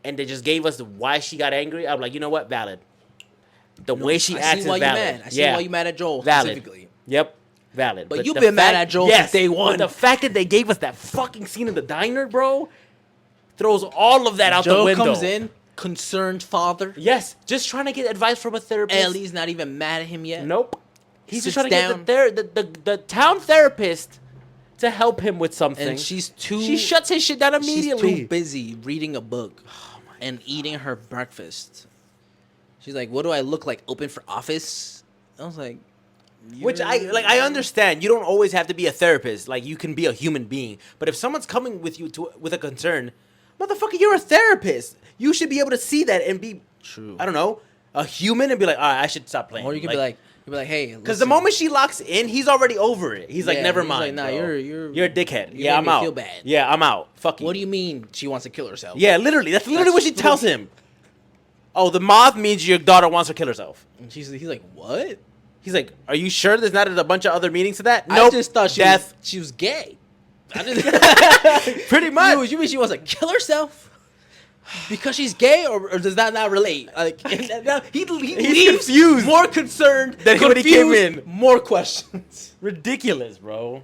and they just gave us why she got angry, I'm like, you know what, valid. The way she acts is why valid. you mad. I see why you mad at Joel Valid. specifically. Yep. Valid. But you've the been mad fact- at Joel since day one. But the fact that they gave us that fucking scene in the diner, bro, throws all of that out the Joe window. comes in, concerned father. Yes, just trying to get advice from a therapist. Ellie's not even mad at him yet. Nope. He's just Sits trying to get the town therapist to help him with something. And she shuts his shit down immediately. She's too busy reading a book and eating her breakfast. She's like, "What do I look like? Open for office?" I was like, Which I understand. You don't always have to be a therapist. Like, you can be a human being. But if someone's coming with you with a concern, motherfucker, you're a therapist. You should be able to see that and be True. I don't know, a human and be like, all right, I should stop playing. Or you could be like, hey, because the moment she locks in, he's already over it. He's like, Yeah, never he's mind. like, nah, bro. you're a dickhead. you Yeah, made I'm me out. feel bad. Yeah, I'm out. Fuck you. What do you mean she wants to kill herself? Yeah, literally. That's literally what she That's tells him. Oh, the moth means your daughter wants to kill herself. And he's like, what? He's like, are you sure there's not a bunch of other meanings to that? I Nope. just thought she was gay. I just, Pretty much. You mean she wants to kill herself? Because she's gay, or does that not relate? Like he leaves confused. more concerned Than when he came in. More questions. Ridiculous, bro.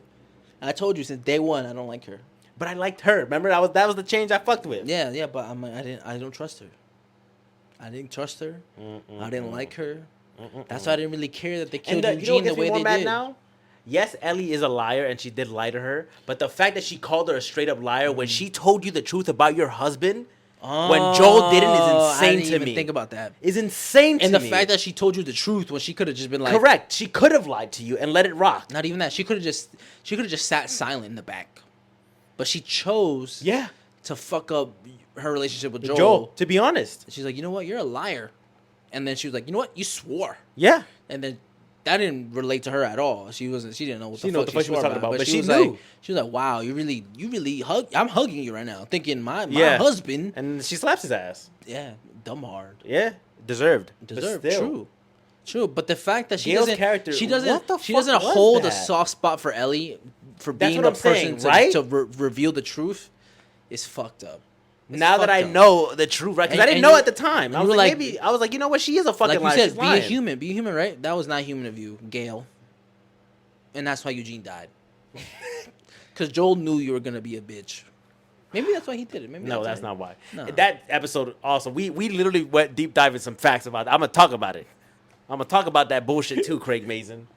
I told you since day one I don't like her. But I liked her. Remember, that was the change I fucked with. Yeah, but I don't trust her. I didn't trust her. I didn't like her. That's why I didn't really care that they killed And Eugene the gets me way more they mad did. now? Yes, Ellie is a liar, and she did lie to her. But the fact that she called her a straight up liar when she told you the truth about your husband, when Joel didn't, is I insane didn't to even me. think about that. Is insane to And me. the fact that she told you the truth when she could have just been like, correct, she could have lied to you and let it rock. not even that. She could have just sat silent in the back, but she chose Yeah, to fuck up her relationship with Joel. Joel. To be honest, She's like, you know what, you're a liar, and then she was like, you know what, you swore, yeah. and then that didn't relate to her at all. She didn't know what the fuck she was talking about, but she she was knew. like, wow, you really hug. I'm hugging you right now, thinking my Yeah. husband. And she slaps his ass. Yeah, dumb hard. Yeah, deserved. But Deserved. still. True. But the fact that she Gail's doesn't, character- she what the doesn't fuck was hold a that? soft spot for Ellie for That's being what the I'm person saying, right? to reveal the truth is fucked up. It's Now that fucked I up. know the truth, right? Because And- I didn't and know you- at the time. I you was were like, like- maybe. I was like, you know what? She is a fucking Like you liar. said, She's be a lying. human, right? That was not human of you, Gail. And that's why Eugene died. Because Joel knew you were gonna be a bitch. Maybe that's why he did it. Maybe No, that's not why. No. That episode also, we literally went deep dive in some facts about it. I'm gonna talk about it. I'm gonna talk about that bullshit too, Craig Mazin.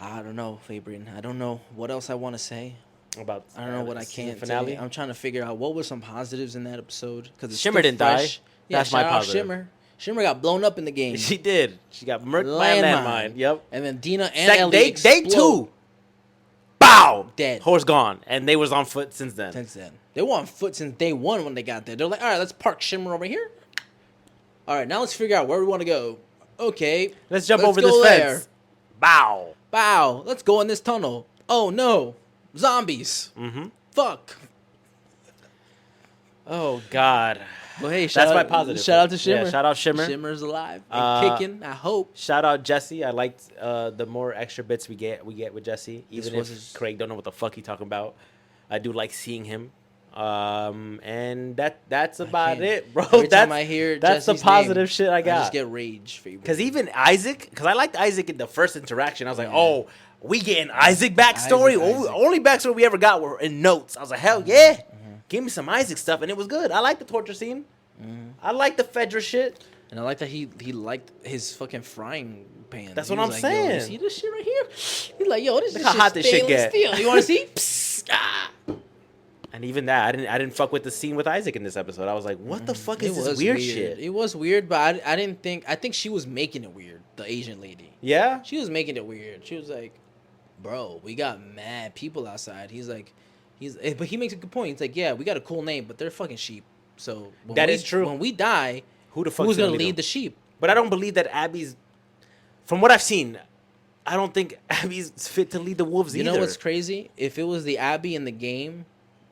I don't know, Fabian. I don't know what else I want to say. About I don't know what I season can't finale. say. I'm trying to figure out what were some positives in that episode because Shimmer didn't die. Yeah, That's my shout out positive. Shimmer. Shimmer got blown up in the game. She did. She got murked by a landmine. Yep. And then Dina and Ellie Day explode two. Bow. Dead. Horse gone, and they was on foot since then. Since then, they were on foot since day one when they got there. They're like, all right, let's park Shimmer over here. All right, now let's figure out where we want to go. Okay, Let's jump over this go fence. Bow. Bow. Let's go in this tunnel. Oh no, zombies. Mm-hmm. Fuck. Oh God. Well, hey, That's my positive. Shout out to Shimmer. Yeah, shout out Shimmer. Shimmer's alive and kicking. I hope. Shout out Jesse. I liked the more extra bits we get with Jesse. Even was if his- Craig don't know what the fuck he talking about, I do like seeing him. And that's about can't- it, bro. Every that's time I hear that's the Jesse's positive name, shit I got. I just get rage, Fabian. Because even Isaac, because I liked Isaac in the first interaction. I was like, oh, we getting Isaac backstory. Isaac. Only backstory we ever got were in notes. I was like, hell yeah. Give me some Isaac stuff. And it was good. I like the torture scene. I like the Fedra shit. And I like that he liked his fucking frying pan. That's He what was I'm like, yo, you saying. see this shit right here? He's like, yo, this Look is how hot this shit stainless get. steel. You want to see? Psst, ah. And even that, I didn't fuck with the scene with Isaac in this episode. I was like, what the fuck is this weird shit? It was weird, but I didn't think. I think she was making it weird. The Asian lady. Yeah? She was making it weird. She was like, bro, we got mad people outside. He's like, But he makes a good point. He's like, yeah, we got a cool name, but they're fucking sheep. So That is true. When we die, Who the fuck who's gonna lead lead them? the sheep? But I don't believe that Abby's. From what I've seen, I don't think Abby's fit to lead the wolves You either. know what's crazy? If it was the Abby in the game,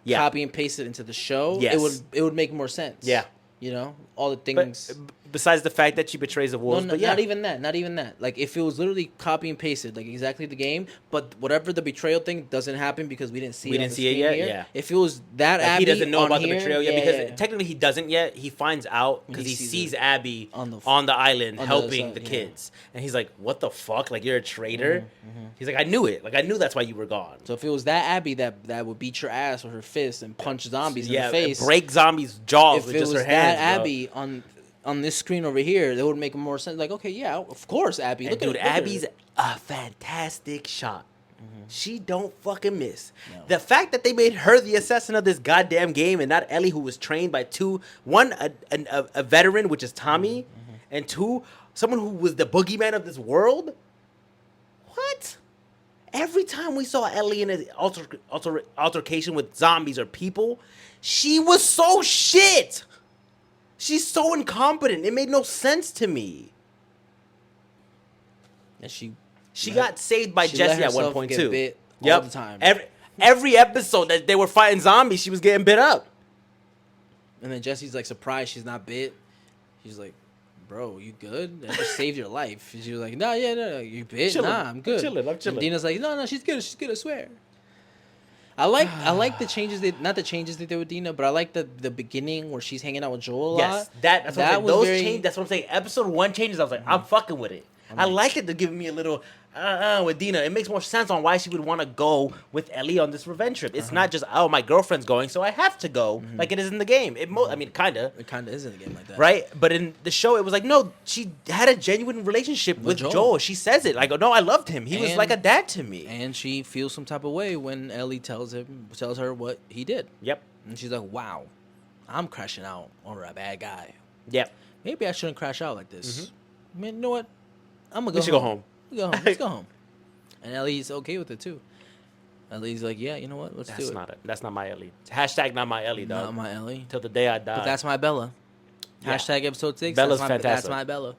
Yeah. copy and paste it into the show, Yes. it would make more sense. Yeah. You know, all the But things. besides the fact that she betrays the wolves, No, but yeah, not even that. Not even that. Like if it was literally copy and pasted, like exactly the game, but whatever the betrayal thing doesn't happen because we didn't see. We it on didn't the see it screen yet, here. yeah. If it was that like, Abby, he doesn't know on about here, the betrayal yet yeah, because yeah. technically he doesn't yet. He finds out because He he sees sees it Abby on on the the island on the helping side, the yeah. kids, and he's like, "What the fuck? Like you're a traitor?" Mm-hmm, He's like, "I knew it. Like I knew that's why you were gone." So if it was that Abby that would beat your ass with her fist and punch zombies in the face, break zombies' jaws if with it just was her hands. that bro. Abby on this screen over here, that would make more sense. Like, okay, yeah, of course, Abby. And Look dude, at her. Abby's a fantastic shot. She don't fucking miss. No. The fact that they made her the assassin of this goddamn game and not Ellie, who was trained by one a veteran, which is Tommy, and two, someone who was the boogeyman of this world. What? Every time we saw Ellie in an altercation with zombies or people, she was so shit. She's so incompetent. It made no sense to me. And she Got saved by she let Jesse at herself one point get too. bit all Yep. the time. Every episode that they were fighting zombies, she was getting bit up. And then Jesse's like surprised she's not bit. She's like, "Bro, you good? I just saved your life." And she was like, "No, you bit? Chilling. Nah, I'm good. I'm chilling. And Dina's like, "No, she's good. She's good. I swear." I like the changes not the changes they did with Dina, but I like the beginning where she's hanging out with Joel a lot. Yes, that's what I'm saying. was Those very- changes. That's what I'm saying. Episode 1 changes. I was like, I'm fucking with it. I like it to give me a little with Dina. It makes more sense on why she would want to go with Ellie on this revenge trip. It's not just my girlfriend's going, so I have to go, like it is in the game. I mean, kinda. It kind of is in a game like that, Right, but in the show, it was like, no, she had a genuine relationship with Joel. She says it like, no, I loved him. He was like a dad to me. And she feels some type of way when Ellie tells her what he did. Yep, And she's like, "Wow, I'm crashing out on a bad guy. yep. Maybe I shouldn't crash out like this. I mean, you know what? I'm gonna go. We should go home. Let's go home. And Ellie's okay with it too. Ellie's like, "Yeah, you know what? Let's do it." That's not my Ellie. Hashtag not my Ellie, dog. Not my Ellie, Till the day I die. but that's my Bella. Yeah. Hashtag episode 6. Bella's that's fantastic. my Bella.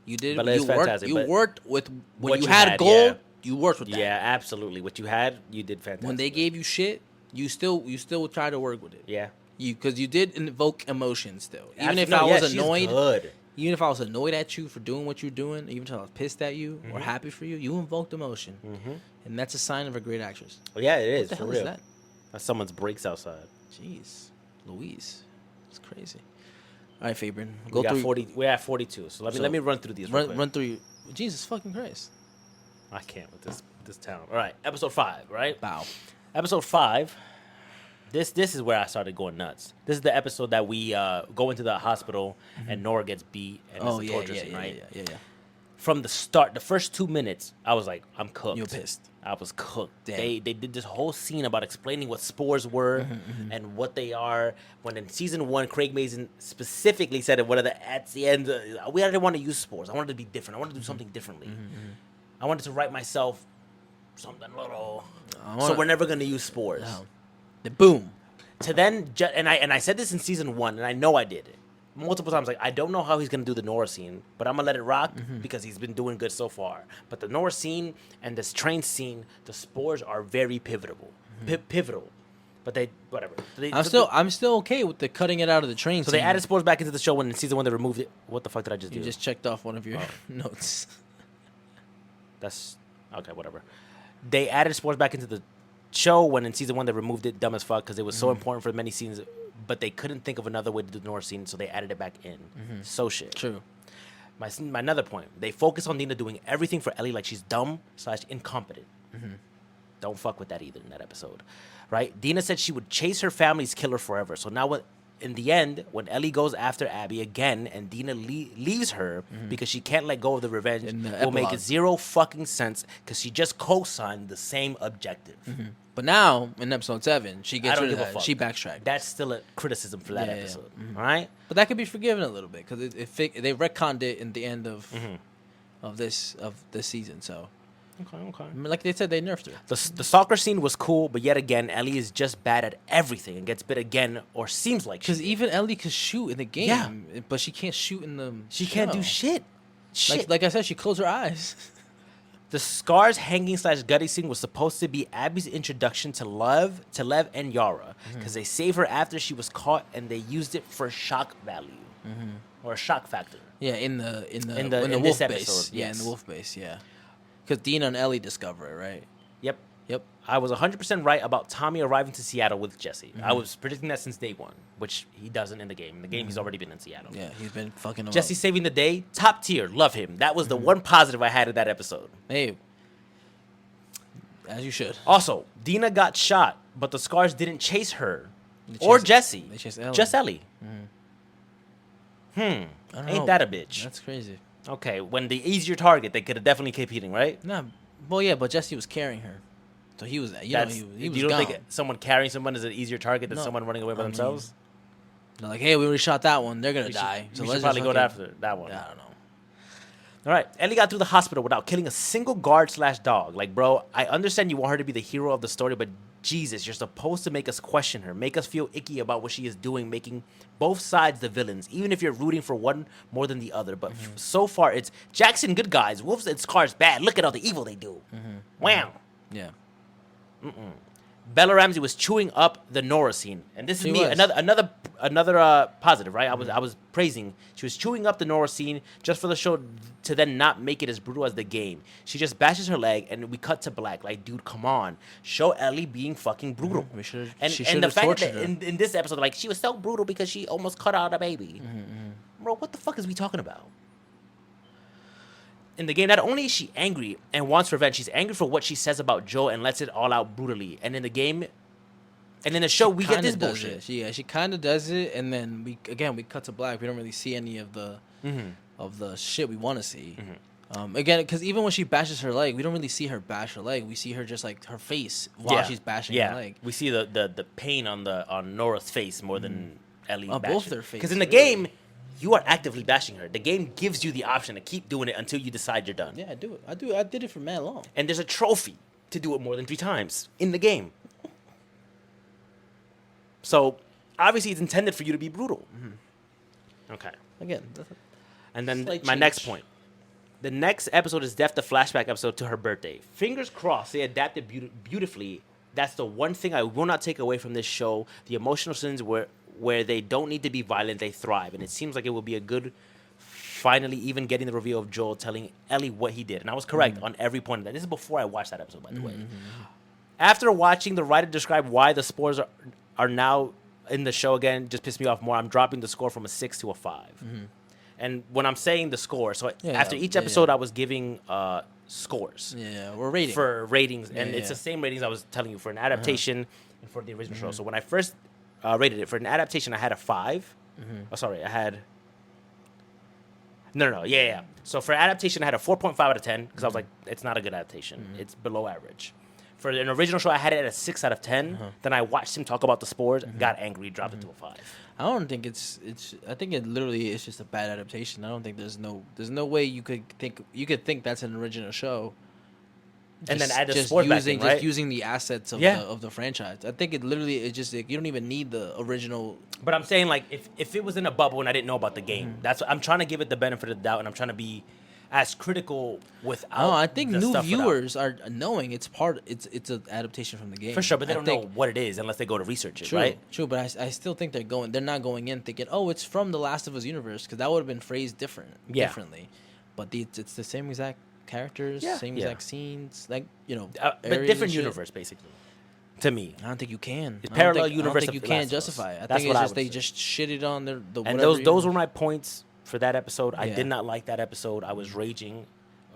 You did. Bella is you worked. fantastic, You but worked with when what you you had a had, goal. yeah. You worked with that. Yeah, absolutely. What you had, you did fantastic. When they gave you shit, you still try to work with it. yeah, Because you did invoke emotion still. Even if Absolutely. I was she's annoyed, good. even if I was annoyed at you for doing what you're doing, even if I was pissed at you or happy for you, you invoked emotion, and that's a sign of a great actress. Well, yeah, it What is the for hell real. is that? That's someone's breaks outside. Jeez, Louise, it's crazy. All right, Fabian, We go got through. 40. We're at 42. So let me run through these. Real quick. Run through. Jesus fucking Christ! I can't with this town. All right, episode 5. Right. Bow. Episode 5. This is where I started going nuts. This is the episode that we go into the hospital and Nora gets beat and Oh it's a yeah, torture scene, right? yeah. From the start, the first 2 minutes, I was like, I'm cooked. You were pissed. I was cooked. Damn. They did this whole scene about explaining what spores were and what they are. When in season 1, Craig Mazin specifically said it. At the end, we didn't want to use spores. I wanted to be different. I wanted to do something differently. I wanted to write myself something little. So we're never gonna use spores. No. The boom. To then, and I said this in season 1, and I know I did it multiple times. Like, I don't know how he's gonna do the Nora scene, but I'm gonna let it rock because he's been doing good so far. But the Nora scene and this train scene, the spores are very pivotal. Pivotal. But whatever. I'm still okay with the cutting it out of the train. So they added spores back into the show when in season 1 they removed it. What the fuck did I just do? You just checked off one of your notes. That's okay. Whatever. They added spores back into the show when in season 1 they removed it. Dumb as fuck because it was so important for many scenes, but they couldn't think of another way to do the Nora scene, so they added it back in. So shit. True. My another point. They focus on Dina doing everything for Ellie like she's dumb / incompetent. Don't fuck with that either in that episode, right? Dina said she would chase her family's killer forever. So now in the end, when Ellie goes after Abby again and Dina leaves her because she can't let go of the revenge, In the will make epilogue. zero fucking sense because she just co-signed the same objective. But now in episode 7, she I gets don't rid of give a that. fuck. She backtracked. That's still a criticism for that Yeah, yeah, yeah. episode. All right? But that could be forgiven a little bit because they retconned it in the end of this season. So Okay. Like they said, they nerfed her. The soccer scene was cool, but yet again, Ellie is just bad at everything and gets bit again, or seems like Because she even Ellie could shoot in the game, Yeah. but she can't shoot in the. She can't do show. shit. Shit. Like I said, she closed her eyes. The scars hanging / gutting scene was supposed to be Abby's introduction to Lev and Yara, because they saved her after she was caught, and they used it for shock value or shock factor. Yeah, in the In wolf this base. episode, Yeah, in yes. the wolf base. Yeah, because Dina and Ellie discover it, right? Yep. Yep. I was 100% right about Tommy arriving to Seattle with Jesse. I was predicting that since day one, which he doesn't in the game. In the game, he's already been in Seattle. Yeah, he's been fucking them Jesse up. saving the day, top tier, love him. That was the one positive I had in that episode. Hey, as you should. Also, Dina got shot, but the scars didn't chase her They or chased- Jesse. they chased Ellie. Just Ellie. I don't Ain't know. that a bitch? That's crazy. Okay, when the easier target, they could have definitely kept hitting, right? Nah, well, yeah, but Jesse was carrying her, so he was. He was you don't gone. think someone carrying someone is an easier target than No. someone running away by I mean, themselves? They're like, hey, we already shot that one. They're gonna We die. should, So we let's should probably just go fucking- after that one. Yeah, I don't know. All right, Ellie got through the hospital without killing a single guard / dog. Like, bro, I understand you want her to be the hero of the story, but Jesus, you're supposed to make us question her, make us feel icky about what she is doing, making both sides the villains, even if you're rooting for one more than the other. But so far, it's Jackson good guys, Wolves and Scars bad. Look at all the evil they do. Wow. Yeah. Bella Ramsey was chewing up the Nora scene, and this is She me was. another positive, right? I was praising. She was chewing up the Nora scene just for the show to then not make it as brutal as the game. She just bashes her leg, and we cut to black. Like, dude, come on, show Ellie being fucking brutal. We should. And She and should the have fact tortured that her. in this episode, like, she was so brutal because she almost cut out a baby. Bro, what the fuck is we talking about? In the game, not only is she angry and wants revenge, she's angry for what she says about Joe and lets it all out brutally. And in the game, and in the show, we get Kinda this does bullshit. it. She kind of does it, and then we cut to black. We don't really see any of the shit we want to see. Again, because even when she bashes her leg, we don't really see her bash her leg. We see her just like her face while she's bashing her leg. We see the pain on Nora's face more than Ellie. On both their Because in the faces, game, you are actively bashing her. The game gives you the option to keep doing it until you decide you're done. Yeah, I do it. I did it for mad long. And there's a trophy to do it more than 3 times in the game. So obviously, it's intended for you to be brutal. Okay. Again, And then Slight my next change. point. The next episode is the flashback episode to her birthday. Fingers crossed they adapted beautifully. That's the one thing I will not take away from this show. The emotional scenes where they don't need to be violent, they thrive. And it seems like it will be a good, finally even getting the reveal of Joel telling Ellie what he did. And I was correct on every point of that. This is before I watched that episode, by the way. After watching the writer describe why the spores are now in the show again, just pissed me off more. I'm dropping the score from a 6 to a 5. And when I'm saying the score, so after each episode, I was giving scores yeah, we're rating. for ratings, and Yeah, it's yeah. the same ratings I was telling you for an adaptation and for the original show. So when I first rated it for an adaptation, I had a 5. Oh, sorry, I had yeah. So for adaptation, I had a 4.5 out of 10 because I was like, it's not a good adaptation. It's below average. For an original show, I had it at a 6 out of 10. Then I watched him talk about the spores, got angry, dropped it to a 5. I don't think it's. I think it literally is just a bad adaptation. I don't think there's no way you could think that's an original show. And then add the just sport back using in, right? just using the assets of Yeah. the franchise. I think it literally is just like, you don't even need the original. But I'm saying, like, if it was in a bubble and I didn't know about the game, that's what I'm trying to give it the benefit of the doubt, and I'm trying to be as critical without. No, I think the new stuff without- viewers are knowing it's an adaptation from the game for sure, but they I don't think- know what it is unless they go to research it, True, right? true, but I still think they're not going in thinking, oh, it's from the Last of Us universe, because that would have been phrased differently. But it's the same exact characters, Yeah. same Yeah. exact scenes, like But areas and different shit. universe, basically. To me, I don't think you can. It's I don't parallel think- universe I don't think of you The can Last of Us. justify it. I That's think what it's I just would they say. just shitted on the and whatever those universe. were my points for that episode. I Yeah. did not like that episode. I was raging,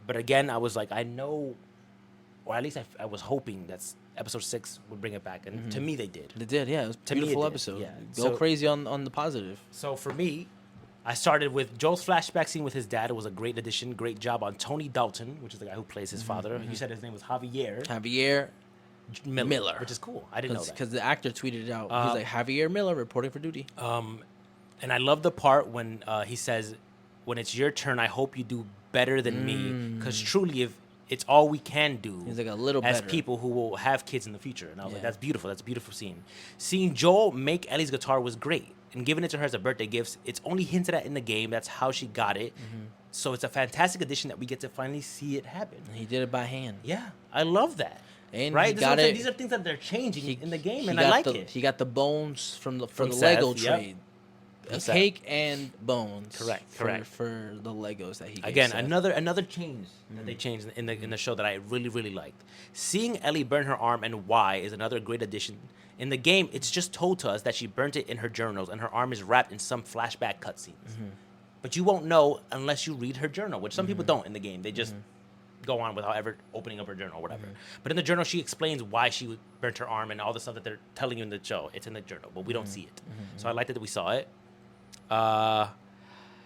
but again, I was like, I know, or at least I was hoping that episode 6 would bring it back, and to me, they did. They did, yeah. It was a To me, it beautiful did, episode. yeah. Go So- crazy on the positive. So for me, I started with Joel's flashback scene with his dad. It was a great addition. Great job on Tony Dalton, which is the guy who plays his father. You said his name was Javier Javier Miller. which is cool. I didn't know that. because the actor tweeted it out. Uh, He's like, Javier Miller reporting for duty. And I love the part when he says, "When it's your turn, I hope you do better than me." Because truly, it's all we can do. He's like a little as better. people who will have kids in the future. And I was like, Yeah. that's beautiful. That's a beautiful scene. Seeing Joel make Ellie's guitar was great. And giving it to her as a birthday gift, it's only hinted at in the game. That's how she got it. So it's a fantastic addition that we get to finally see it happen. He did it by hand. Yeah, I love that. And right? he This is what got I'm saying. it. These are things that they're changing in the game, He and I got like the, it. He got the bones from the From Lego Seth, yep. trade. A From Seth. cake and bones. Correct, for, correct. For the Legos that he gave Again, Seth. another change that they changed in the show that I really, really liked. Seeing Ellie burn her arm and why is another great addition. In the game, it's just told to us that she burnt it in her journals and her arm is wrapped in some flashback cutscenes. But you won't know unless you read her journal, which some people don't in the game. They just go on without ever opening up her journal or whatever. But in the journal, she explains why she burnt her arm and all the stuff that they're telling you in the show. It's in the journal, but we don't see it. So I liked that we saw it.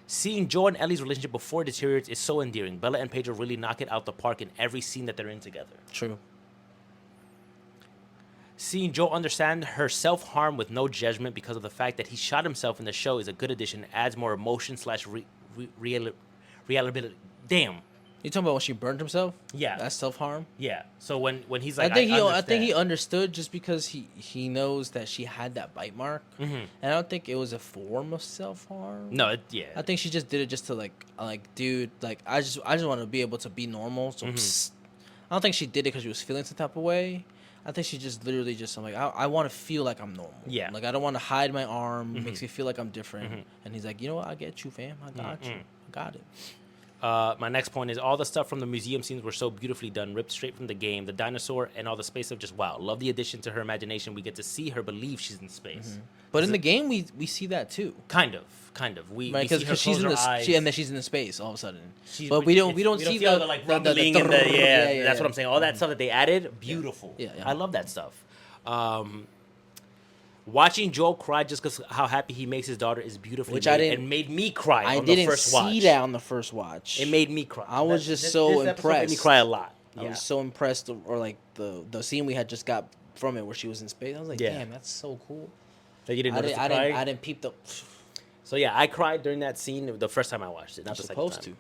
Seeing Joe and Ellie's relationship before it deteriorates is so endearing. Bella and Pedro really knock it out the park in every scene that they're in together. True. Seeing Joe understand her self-harm with no judgment because of the fact that he shot himself in the show is a good addition. Adds more emotion / reliability. Damn. You talking about when she burned himself? Yeah. That's self-harm? Yeah. So when he's like, I think he understand. understood just because he knows that she had that bite mark. And I don't think it was a form of self-harm. No, yeah. I think she just did it just to like dude, like I just want to be able to be normal. So psst. I don't think she did it because she was feeling some type of way. I think she just literally just I'm like I want to feel like I'm normal. Yeah. Like I don't want to hide my arm. It makes me feel like I'm different. And he's like, you know what? I get you, fam. I got you. I got it. My next point is all the stuff from the museum scenes were so beautifully done, ripped straight from the game. The dinosaur and all the space stuff, just wow. Love the addition to her imagination. We get to see her believe she's in space. But in the game, we see that too. Kind of. We Right, see her because she's close in her the eyes. and then she's in the space all of a sudden. But we don't see all the like rumbling and the yeah, that's what I'm saying. All that stuff that they added, beautiful. Yeah, yeah. I love that stuff. Watching Joel cry just because how happy he makes his daughter is beautiful. Which I didn't- and made me cry. I on the didn't first see watch. that on the first watch. It made me cry. I was just This so episode made me impressed. cry a lot. I Yeah. was so impressed, or like the scene we had just got from it where she was in space. I was like, Yeah. damn, that's so cool. That you didn't I notice didn't, the I cry? didn't I didn't peep the. So yeah, I cried during that scene the first time I watched it, not the You're second supposed time.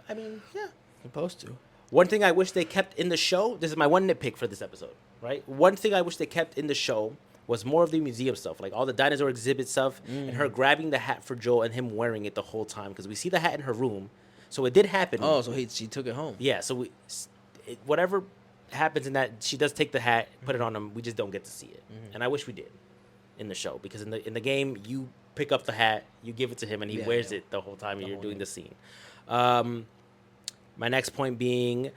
to. I mean, yeah. Supposed to. One thing I wish they kept in the show, this is my one nitpick for this episode, right? One thing I wish they kept in the show was more of the museum stuff, like all the dinosaur exhibit stuff, and her grabbing the hat for Joel and him wearing it the whole time, because we see the hat in her room. So it did happen. Oh, so she took it home. Yeah, so whatever happens in that, she does take the hat, put it on him, we just don't get to see it. And I wish we did in the show, because in the game, you pick up the hat, you give it to him, and he wears it the whole time you're doing the scene. My next point being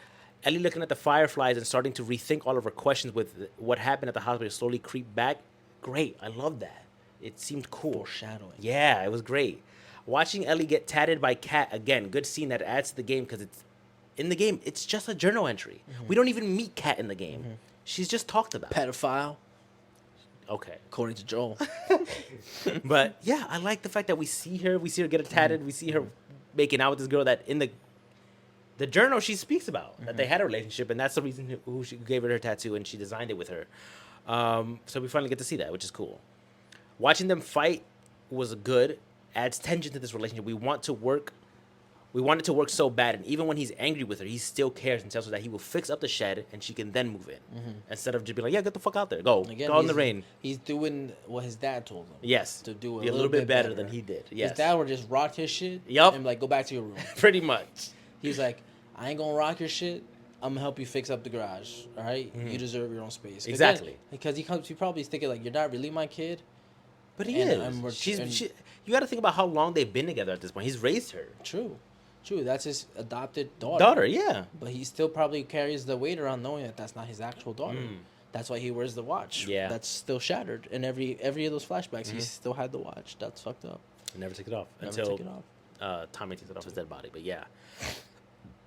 Ellie looking at the fireflies and starting to rethink all of her questions with what happened at the hospital slowly creep back. Great. I love that. It seemed cool. Foreshadowing. Yeah, it was great. Watching Ellie get tatted by Kat, again, good scene that adds to the game because it's in the game, it's just a journal entry. We don't even meet Kat in the game. She's just talked about. Pedophile, Okay. according to Joel. But yeah, I like the fact that we see her get it tatted, we see her making out with this girl that in the journal she speaks about that they had a relationship, and that's the reason who she gave her tattoo and she designed it with her. So we finally get to see that, which is cool. Watching them fight was good, adds tension to this relationship. We want it to work so bad, and even when he's angry with her, he still cares and tells her that he will fix up the shed and she can then move in, instead of just being like, yeah, get the fuck out there, go in the rain. He's doing what his dad told him. Yes, To do a little bit better than he did. Yes, His dad would just rock his shit. Yup. And like, go back to your room. pretty much. He's like, I ain't gonna rock your shit. I'm gonna help you fix up the garage. All right? You deserve your own space. Exactly. Because he probably thinking like, you're not really my kid. But he And is. You got to think about how long they've been together at this point. He's raised her. True. That's his adopted daughter. Daughter, yeah. But he still probably carries the weight around knowing that that's not his actual daughter. That's why he wears the watch. Yeah. That's still shattered. In every of those flashbacks, he still had the watch. That's fucked up. He never took it off Never until took it off. Tommy takes it off his dead body. But yeah.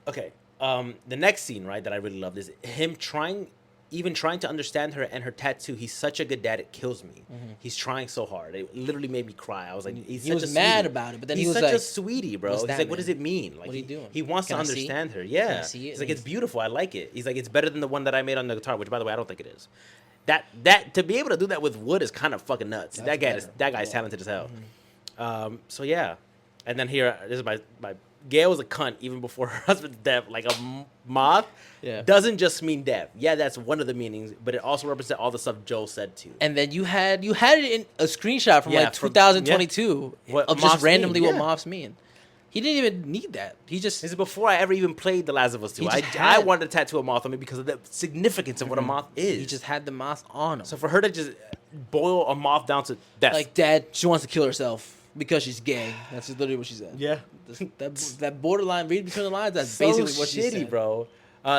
Okay. The next scene, right, that I really loved is him trying to understand her and her tattoo. He's such a good dad, it kills me. He's trying so hard. It literally made me cry. I was like, He such was a mad sweetie. about it, but then he's he was such like, a sweetie, bro. "What's He's that, like, what does man? it mean? Like, What are you doing? He wants Can to I see it? understand her. Yeah. Can I see it? He's like, it's beautiful. I like it. He's like, it's better than the one that I made on the guitar, which, by the way, I don't think it is. That to be able to do that with wood is kind of fucking nuts. That's That better. guy's talented as hell. So yeah, and then here, this is my Gail was a cunt even before her husband's death. Like a moth Yeah. doesn't just mean death. Yeah, that's one of the meanings, but it also represents all the stuff Joel said too. And then you had it in a screenshot from Yeah, like from- 2022 What of moths just randomly mean, what yeah. moths mean. He didn't even need that. He just This is before I ever even played The Last of Us 2. He I just had- wanted to tattoo a moth on me because of the significance of what a moth is. he just had the moth on him. So for her to just boil a moth down to death. Like, Dad, she wants to kill herself because she's gay. That's literally what she said. yeah. That borderline read between the lines. That's So basically what she shitty, said. bro.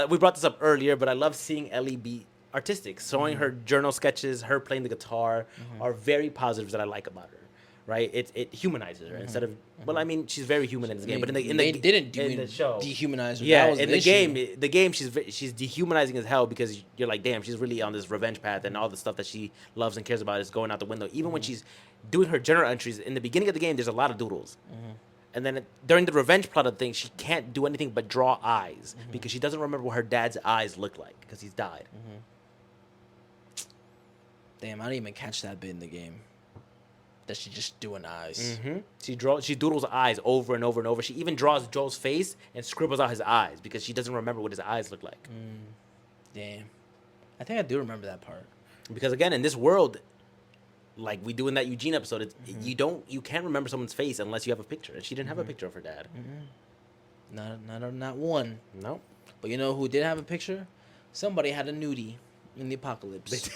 We brought this up earlier, but I love seeing Ellie be artistic. Showing her journal sketches, her playing the guitar, are very positives that I like about her. Right? It humanizes her instead of. Well, I mean, she's very human in this game, but in the they didn't in the show, dehumanize her. yeah, That was in the the game, she's dehumanizing as hell because you're like, damn, she's really on this revenge path, and all the stuff that she loves and cares about is going out the window. Even when she's doing her journal entries in the beginning of the game, there's a lot of doodles. And then during the revenge plot of things, she can't do anything but draw eyes because she doesn't remember what her dad's eyes look like because he's died. Damn, I didn't even catch that bit in the game. That she just doing eyes. She doodles eyes over and over and over. She even draws Joel's face and scribbles out his eyes because she doesn't remember what his eyes look like. Damn. I think I do remember that part. Because again, in this world, like we do in that Eugene episode, it's, you can't remember someone's face unless you have a picture, and she didn't have a picture of her dad. Not one. No. But you know who did have a picture? Somebody had a nudie in the apocalypse.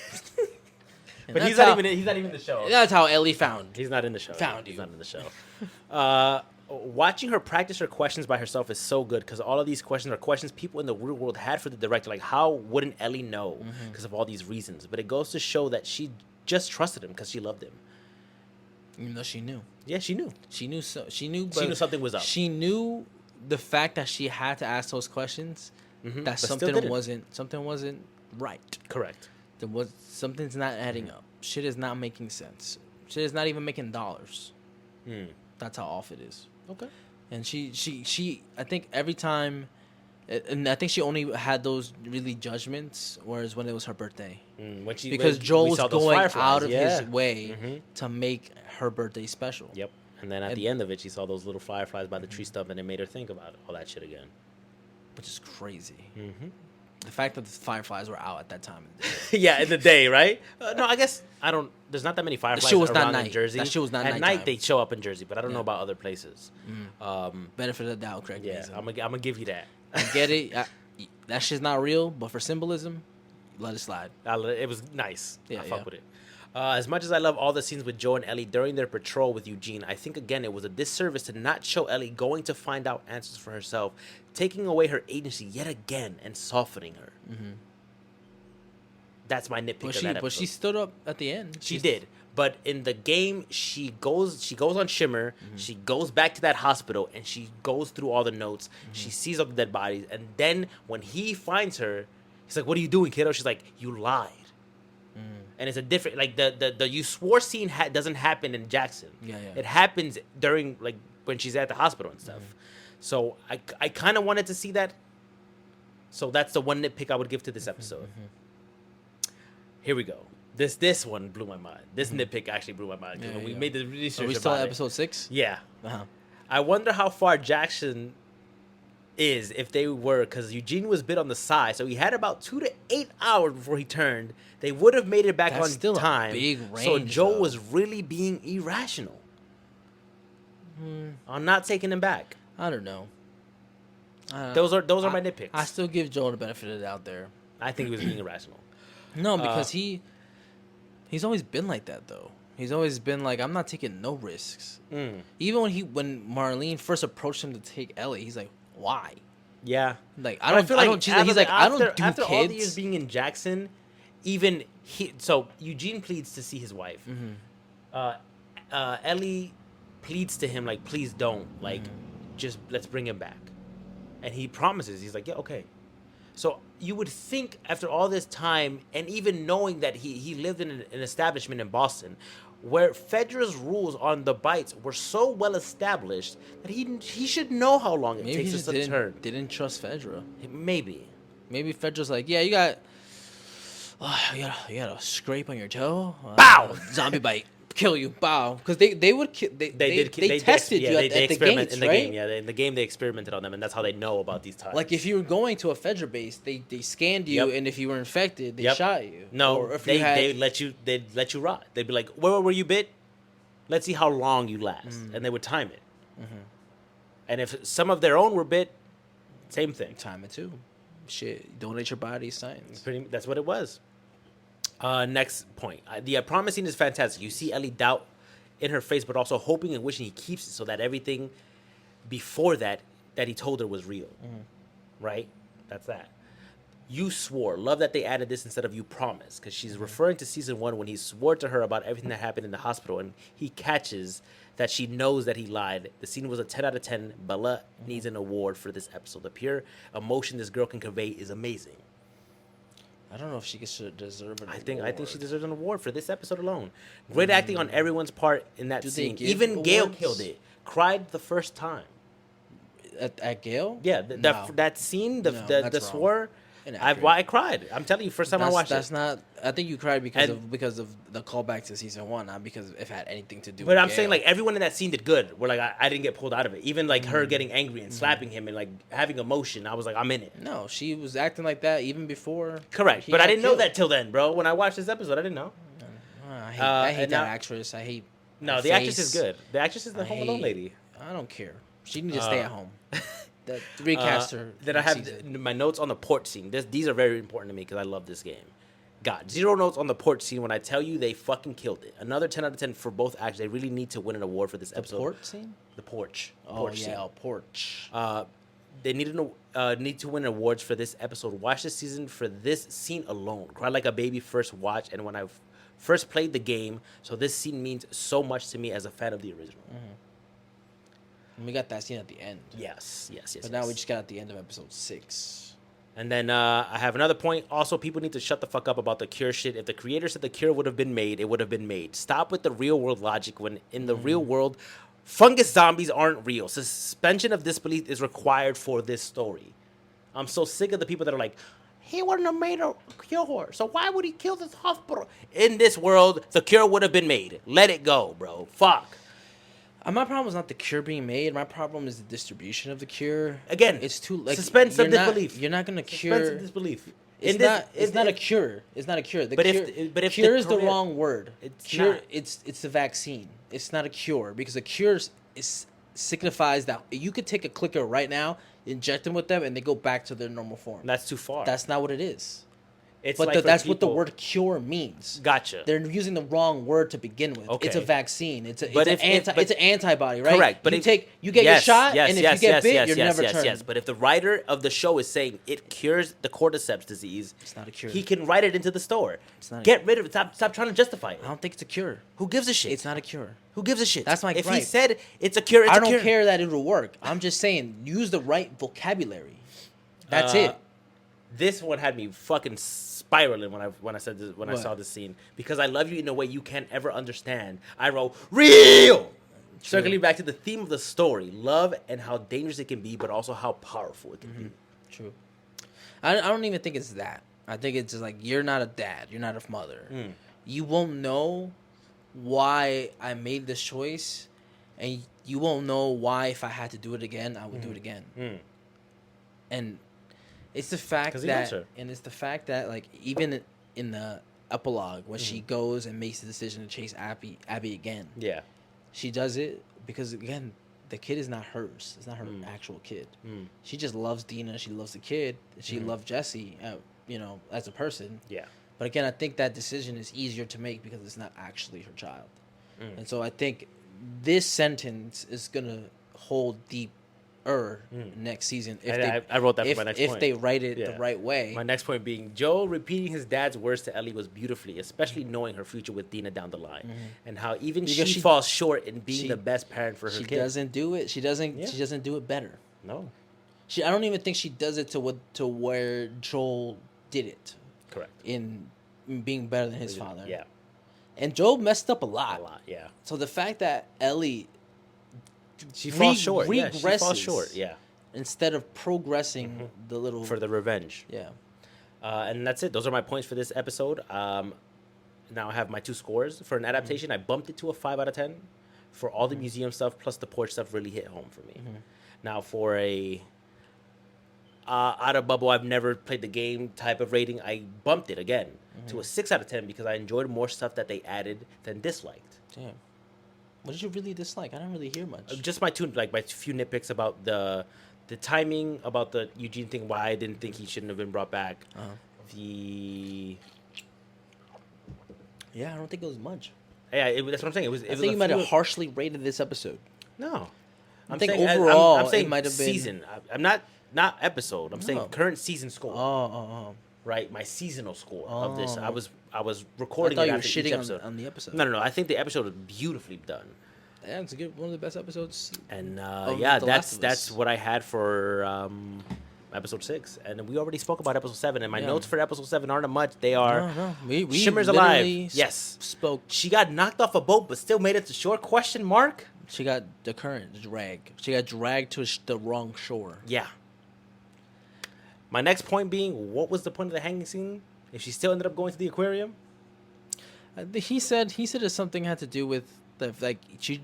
And But that's he's not how- even in the show. That's how Ellie found. He's not in the show. Found He's you. not in the show. Watching her practice her questions by herself is so good because all of these questions are questions people in the real world had for the director. Like, how wouldn't Ellie know because of all these reasons? But it goes to show that she just trusted him because she loved him. Even though she knew. Yeah, she knew. She knew She knew something was up. She knew the fact that she had to ask those questions, that but still something didn't. wasn't right. Correct. Something's not adding up. Shit is not making sense. Shit is not even making dollars. That's how off it is. Okay. And she I think every time, and I think she only had those really judgments, whereas when it was her birthday, because Joel was going out of his way to make her birthday special. Yep. And then at the end of it, she saw those little fireflies by the tree stump, and it made her think about all that shit again. Which is crazy. The fact that the fireflies were out at that time. Yeah, in the day, right? No, I guess I don't. There's not that many fireflies shit was not around in night. Jersey. That shit was not at night. nighttime. They show up in Jersey, but I don't know Yeah. about other places. Benefit of the doubt, Craig. Yeah, Mason. I'm gonna give you that. I get it. That shit's not real, but for symbolism, let it slide. It was nice. Yeah, I fuck yeah. with it. As much as I love all the scenes with Joe and Ellie during their patrol with Eugene, I think again it was a disservice to not show Ellie going to find out answers for herself, taking away her agency yet again and softening her. That's my nitpick of that episode. But she stood up at the end. She did. But in the game, she goes on Shimmer. She goes back to that hospital and she goes through all the notes. She sees all the dead bodies, and then when he finds her, he's like, "What are you doing, kiddo?" She's like, "You lied." And it's a different, like the you swore scene doesn't happen in Jackson. Yeah. It happens during like when she's at the hospital and stuff. So I kind of wanted to see that. So that's the one nitpick I would give to this episode. Here we go. This one blew my mind. This nitpick actually blew my mind. 'Cause when we made the research Are we still about at it- episode 6? Yeah. Uh-huh. I wonder how far Jackson is if they were, because Eugene was bit on the side, so he had about 2 to 8 hours before he turned. They would have made it back That's on still a time. big So range, Joe though. was really being irrational on not taking him back. I don't know. Those are my nitpicks. I still give Joel the benefit of the doubt there. I think he was being irrational. No, because he's always been like that though. He's always been like, I'm not taking no risks. Even when Marlene first approached him to take Ellie, he's like, why? Yeah. Like But he's like, I don't do after all the years kids. being in Jackson, even so Eugene pleads to see his wife. Ellie pleads to him like, please don't, like, just let's bring him back. And he promises. He's like, yeah, okay. So you would think after all this time, and even knowing that he lived in an establishment in Boston, where Fedra's rules on the bites were so well established that he should know how long it Maybe takes he us just to turn. didn't trust Fedra. Maybe. Maybe Fedra's like, yeah, you got a scrape on your toe. Bow! Zombie bite. kill you, bow, because they would they tested you at the gates, in the right? game. Yeah, in the game they experimented on them, and that's how they know about these times. Like if you were going to a Fedra base, they scanned you, Yep. and if you were infected, they Yep. shot you. No, or if they you had, they let you rot. They'd be like, where were you bit? Let's see how long you last, Mm. and they would time it. Mm-hmm. And if some of their own were bit, same thing. time it too. Shit, donate your body, science. That's what it was. Next point. The promising is fantastic. You see Ellie doubt in her face, but also hoping and wishing he keeps it so that everything before that he told her was real. Right? That's that. You swore. Love that they added this instead of you promised, because she's referring to season 1 when he swore to her about everything that happened in the hospital, and he catches that she knows that he lied. The scene was a 10 out of 10. Bella needs an award for this episode. The pure emotion this girl can convey is amazing. I don't know if she should deserve an I think award. she deserves an award for this episode alone. Great acting on everyone's part in that Do they scene. give Even Gail awards? killed it. Cried the first time. At Gale. Yeah, No. that scene, the No, the that's wrong. swore. Inaccurate. I cried. I'm telling you, first time I watched That's it. not. I think you cried because And- of the callback to season 1, not because it had anything to do. But with I'm saying Gale. like everyone in that scene did good. Where like I didn't get pulled out of it. Even like her getting angry and slapping him and like having emotion. I was like, I'm in it. No, she was acting like that even before. Correct. he But I got didn't know killed. that till then, bro. When I watched this episode, I didn't know. I hate and that now- actress. I hate. No, her the actress is face. good. The actress is the I Home Alone hate- lady. I don't care. She needs to stay at home. That recast her. Then I next have season. my notes on the porch scene. These are very important to me because I love this game. God, 0 notes on the porch scene when I tell you they fucking killed it. Another 10 out of 10 for both actors. They really need to win an award for this episode. port scene. The porch. Oh Porch yeah, scene. porch. They need to win awards for this episode. Watch this season for this scene alone. Cry like a baby first watch, and when I first played the game, so this scene means so much to me as a fan of the original. And we got that scene at the end. Yes. But now we just got at the end of episode 6. And then I have another point. Also, people need to shut the fuck up about the cure shit. If the creator said the cure would have been made, it would have been made. Stop with the real world logic when in the real world, fungus zombies aren't real. Suspension of disbelief is required for this story. I'm so sick of the people that are like, he wouldn't have made a cure, so why would he kill this hospital? In this world, the cure would have been made. Let it go, bro. Fuck. My problem is not the cure being made. My problem is the distribution of the cure. Again, it's too like suspense of you're not- disbelief. You're not gonna Suspense cure. of disbelief. It's not a cure. It's not a cure. The But cure, if cure the is the career- wrong word. It's Cure. not. It's the vaccine. It's not a cure because a cure signifies that you could take a clicker right now, inject them with them, and they go back to their normal form. That's too far. That's not what it is. It's But like for that's what the people- word cure means. Gotcha. They're using the wrong word to begin with. It's a Okay. vaccine. It's But an but- antibody, right? Correct. But you if- you get your shot, and if you get bit, you're never turned. Yes. But if the writer of the show is saying it cures the cordyceps disease, It's not a cure. he can write it into the store. It's not a- Get rid of it. Stop trying to justify it. I don't think it's a cure. Who gives a shit? It's not a cure. Who gives a shit? That's my If he gripe. said it's a cure, it's I a don't cure. care that it'll work. I'm just saying use the right vocabulary. That's it. This one had me fucking spiraling when I said this, when I What? saw this scene, because I love you in a way you can't ever understand. I wrote real. Circling back to the theme of the story, love and how dangerous it can be, but also how powerful it can be. True. I don't even think it's that. I think it's just like you're not a dad. You're not a mother. You won't know why I made this choice, and you won't know why if I had to do it again, I would do it again. And it's the fact 'Cause he loves that, her. and it's the fact that like even in the epilogue when she goes and makes the decision to chase Abby again, Yeah. she does it because again the kid is not hers. It's not her actual kid. She just loves Dina. She loves the kid. She loved Jesse. As a person. Yeah. But again, I think that decision is easier to make because it's not actually her child. And so I think this sentence is gonna hold deeper next season if I wrote that for if, my next if point. they write it the Yeah. right way. My next point being Joel repeating his dad's words to Ellie was beautifully, especially knowing her future with Dina down the line, and how even Because she she- falls short in being she- the best parent for her She kid. doesn't do it. She doesn't. Yeah. She doesn't do it better. No. I don't even think she does it to where Joel did it Correct. in being better than his father. Yeah. And Joel messed up a A lot. lot. Yeah. So the fact that Ellie She falls short. regresses Yeah. She falls short. Yeah. instead of progressing the little For the revenge. yeah. And that's it. Those are my points for this episode. now I have my 2 scores for an adaptation. I bumped it to a 5 out of 10 for all the museum stuff plus the porch stuff really hit home for me. Now for a out of bubble, I've never played the game type of rating, I bumped it again to a 6 out of 10 because I enjoyed more stuff that they added than disliked. Damn. What did you really dislike? I didn't really hear much. Just my few nitpicks about the timing, about the Eugene thing, why I didn't think he shouldn't have been brought back. Yeah, I don't think it was much. Yeah, that's what I'm saying. I think you might have harshly rated this episode. No, I think overall I'm saying it might have been season. I'm not episode. I'm saying No. current season score. Oh. Right, my seasonal score of this. Oh. I was I recording thought it you were after each shitting episode. on the episode. No. I think the episode was beautifully done. Yeah, it's a good one of the best episodes. And Of yeah, The Last of that's Us. what I had for episode 6, and we already spoke about episode 7. And my Yeah. notes for episode 7 aren't much. They are No. We Shimmer's literally alive. Yes, spoke. she got knocked off a boat, but still made it to shore? Question mark. She got the current drag. She got dragged to the wrong shore. Yeah. My next point being, what was the point of the hanging scene if she still ended up going to the aquarium? He said that something had to do with the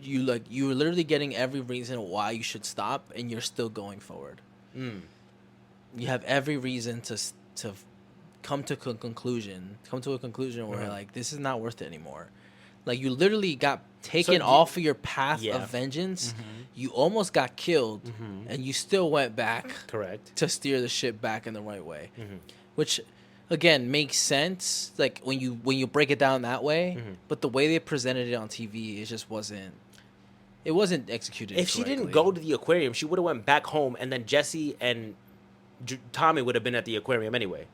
you were literally getting every reason why you should stop, and you're still going forward. You have every reason to come to a conclusion where like this is not worth it anymore. Like you literally got taken off of your path of vengeance. You almost got killed, and you still went back. Correct. To steer the ship back in the right way, which again makes sense. Like when you break it down that way, but the way they presented it on TV, it just wasn't executed. If she didn't correctly. go to the aquarium, she would have went back home, and then Jesse and Tommy would have been at the aquarium anyway,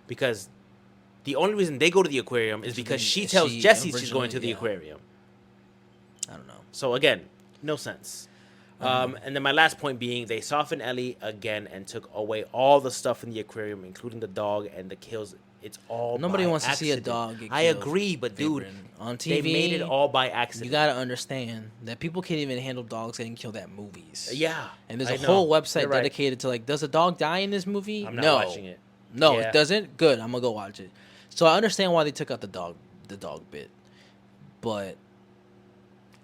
because the only reason they go to the aquarium is because she tells Jesse she's going to the aquarium. I don't know. So again, no sense. And then my last point being, they softened Ellie again and took away all the stuff in the aquarium, including the dog and the kills. It's all Nobody by wants to see a accident. dog get I killed, agree, but dude, on TV they made it all by accident. You gotta understand that people can't even handle dogs getting killed at movies. Yeah, and there's I a know. whole website You're right. dedicated to like, does a dog die in this movie? I'm not no. watching it. No, Yeah. it doesn't. Good, I'm gonna go watch it. So I understand why they took out the dog bit, but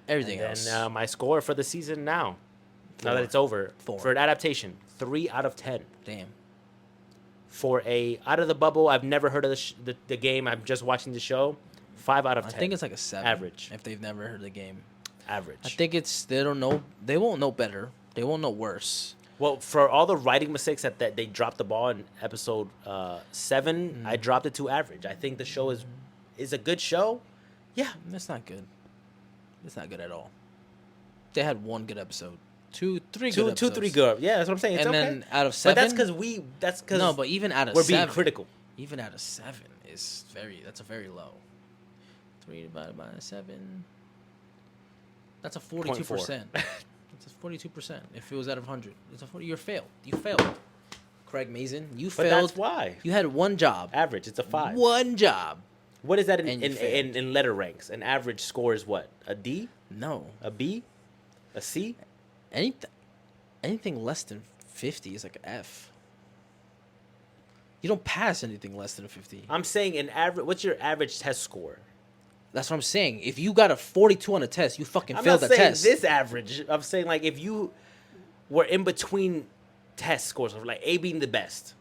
everything And else. then my score for the season now that 4. it's over, 4. for an adaptation, 3 out of 10. Damn. For a out of the bubble, I've never heard of the game. I'm just watching the show. 5 out of 10. I think it's like a 7. Average. If they've never heard the game. Average. I think it's they don't know. They won't know better. They won't know worse. Well, for all the writing mistakes that they dropped the ball in episode 7, I dropped it to average. I think the show is a good show. Yeah. That's not good. It's not good at all. They had one good episode. 2, 3 good episodes. 2, 3 good. Yeah, that's what I'm saying. It's And okay. then out of 7. But that's because No, but even out of we're 7. being critical. Even out of 7 is that's a very low. 3 divided by 7. That's a 42%. That's a 42%. If it was out of 100, it's a 40. You failed. You failed. Craig Mazin, you But failed. that's why. You had one job. Average. It's a 5. One job. What is that And you failed. in letter ranks? An average score is what? A D? No. A B? A C? Anything less than 50 is like an F. You don't pass anything less than a 50. I'm saying an average. What's your average test score? That's what I'm saying. If you got a 42 on a test, you fucking I'm failed not the saying test. this average. I'm saying like if you were in between test scores, of like A being the best,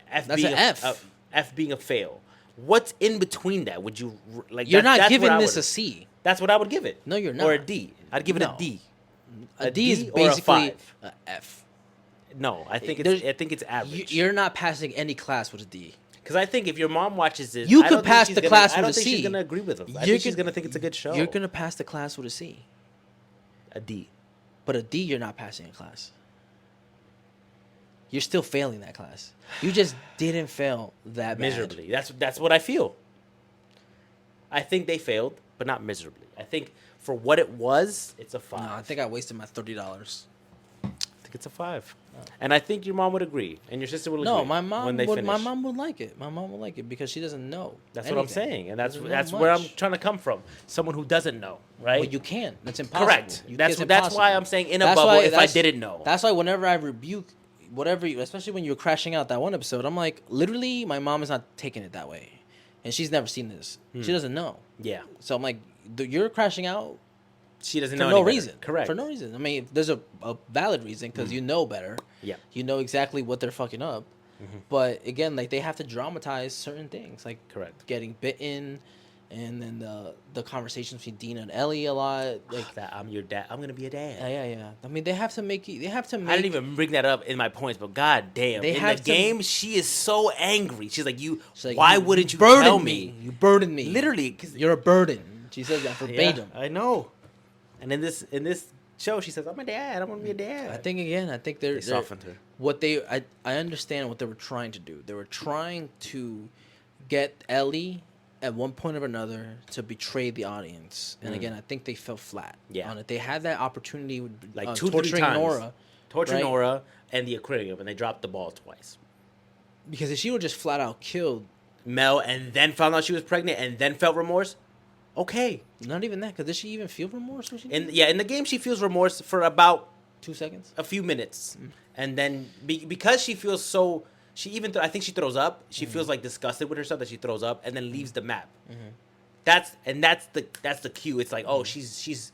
F That's being an F. F being a fail. What's in between that? Would you like? You're not that's giving what I this a would- C. That's what I would give it. No, you're Or a not. D. I'd give it No. a D. A D is or a basically 5? a F. No, I think There's- it's average. You're not passing any class with a D. Because I think if your mom watches this, You I could don't think pass she's the gonna- class I with don't a think C. she's gonna agree with us. I You're think she's gonna- gonna think it's a good show. You're gonna pass the class with a C, a D. but a D you're not passing a class. You're still failing that class. You just didn't fail that bad. Miserably. That's what I feel. I think they failed, but not miserably. I think for what it was, it's a 5. No, I think I wasted my $30. I think it's a 5. And I think your mom would agree, and your sister would agree. No, my mom when they would. finish. My mom would like it. My mom would like it because she doesn't know. That's what I'm anything. saying, and that's Doesn't know where I'm much. trying to come from. Someone who doesn't know, right? But you can. That's impossible. Correct. You- That's it's why impossible. I'm saying in a That's bubble why- if I that's- didn't know. That's why whenever I rebuke whatever, especially when you're crashing out that one episode, I'm like, literally, my mom is not taking it that way. and she's never seen this. She doesn't know. Yeah. So I'm like, you're crashing out She doesn't for know no any better. reason. Correct. For no reason. I mean, there's a valid reason because you know better. Yeah. You know exactly what they're fucking up. But again, like they have to dramatize certain things, like Correct. getting bitten, and then the conversations between Dina and Ellie a lot. Like That I'm your dad. I'm gonna be a dad. yeah. I mean, they have to make. They have to make. I didn't even bring that up in my points, but god damn, They in have the to- game, she is so angry. She's like, "You, She's like, why wouldn't you burden tell me?" You burden me. Literally, because You're a burden. She says that verbatim. I know. And in this show, she says, "I'm a dad. I'm gonna be a dad." I think they they're softened her. I understand what they were trying to do. They were trying to get Ellie at one point or another to betray the audience. And again, I think they fell flat Yeah. on it. They had that opportunity with Like 2-3 torturing times. Nora. Torture right? Nora and the aquarium, and they dropped the ball twice. Because if she would just flat out killed, Mel, and then found out she was pregnant, and then felt remorse. Okay. not even that, because did she even feel remorse when she did? In the game, she feels remorse for about 2 seconds? a few minutes, and then because she feels so, I think she throws up. She feels like disgusted with herself that she throws up, and then leaves the map. That's the cue. It's like, oh, she's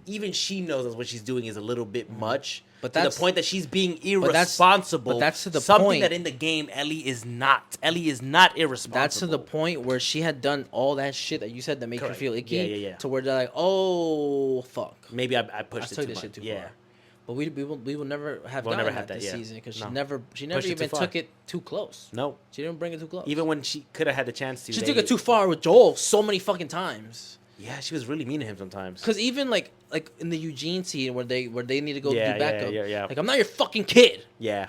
even she knows that what she's doing is a little bit much. But to the that's- point that she's being that's- irresponsible. but that's to the something point. that in the game Ellie is not. Ellie is not irresponsible. That's to the point where she had done all that shit that you said that made her Correct. feel icky. Yeah. To where they're like, oh, fuck. Maybe I I pushed it took too this much. shit too Yeah. far. But we will never have We'll gotten never that have that, this yeah. season because No. she never Pushed it even too far. took it too close. No. She didn't bring it too close. Even when she could have had the chance to. she they- took it too far with Joel so many fucking times. Yeah, she was really mean to him sometimes. Because even like in the Eugene scene where they need to go Yeah, do backup, yeah. like I'm not your fucking kid. Yeah.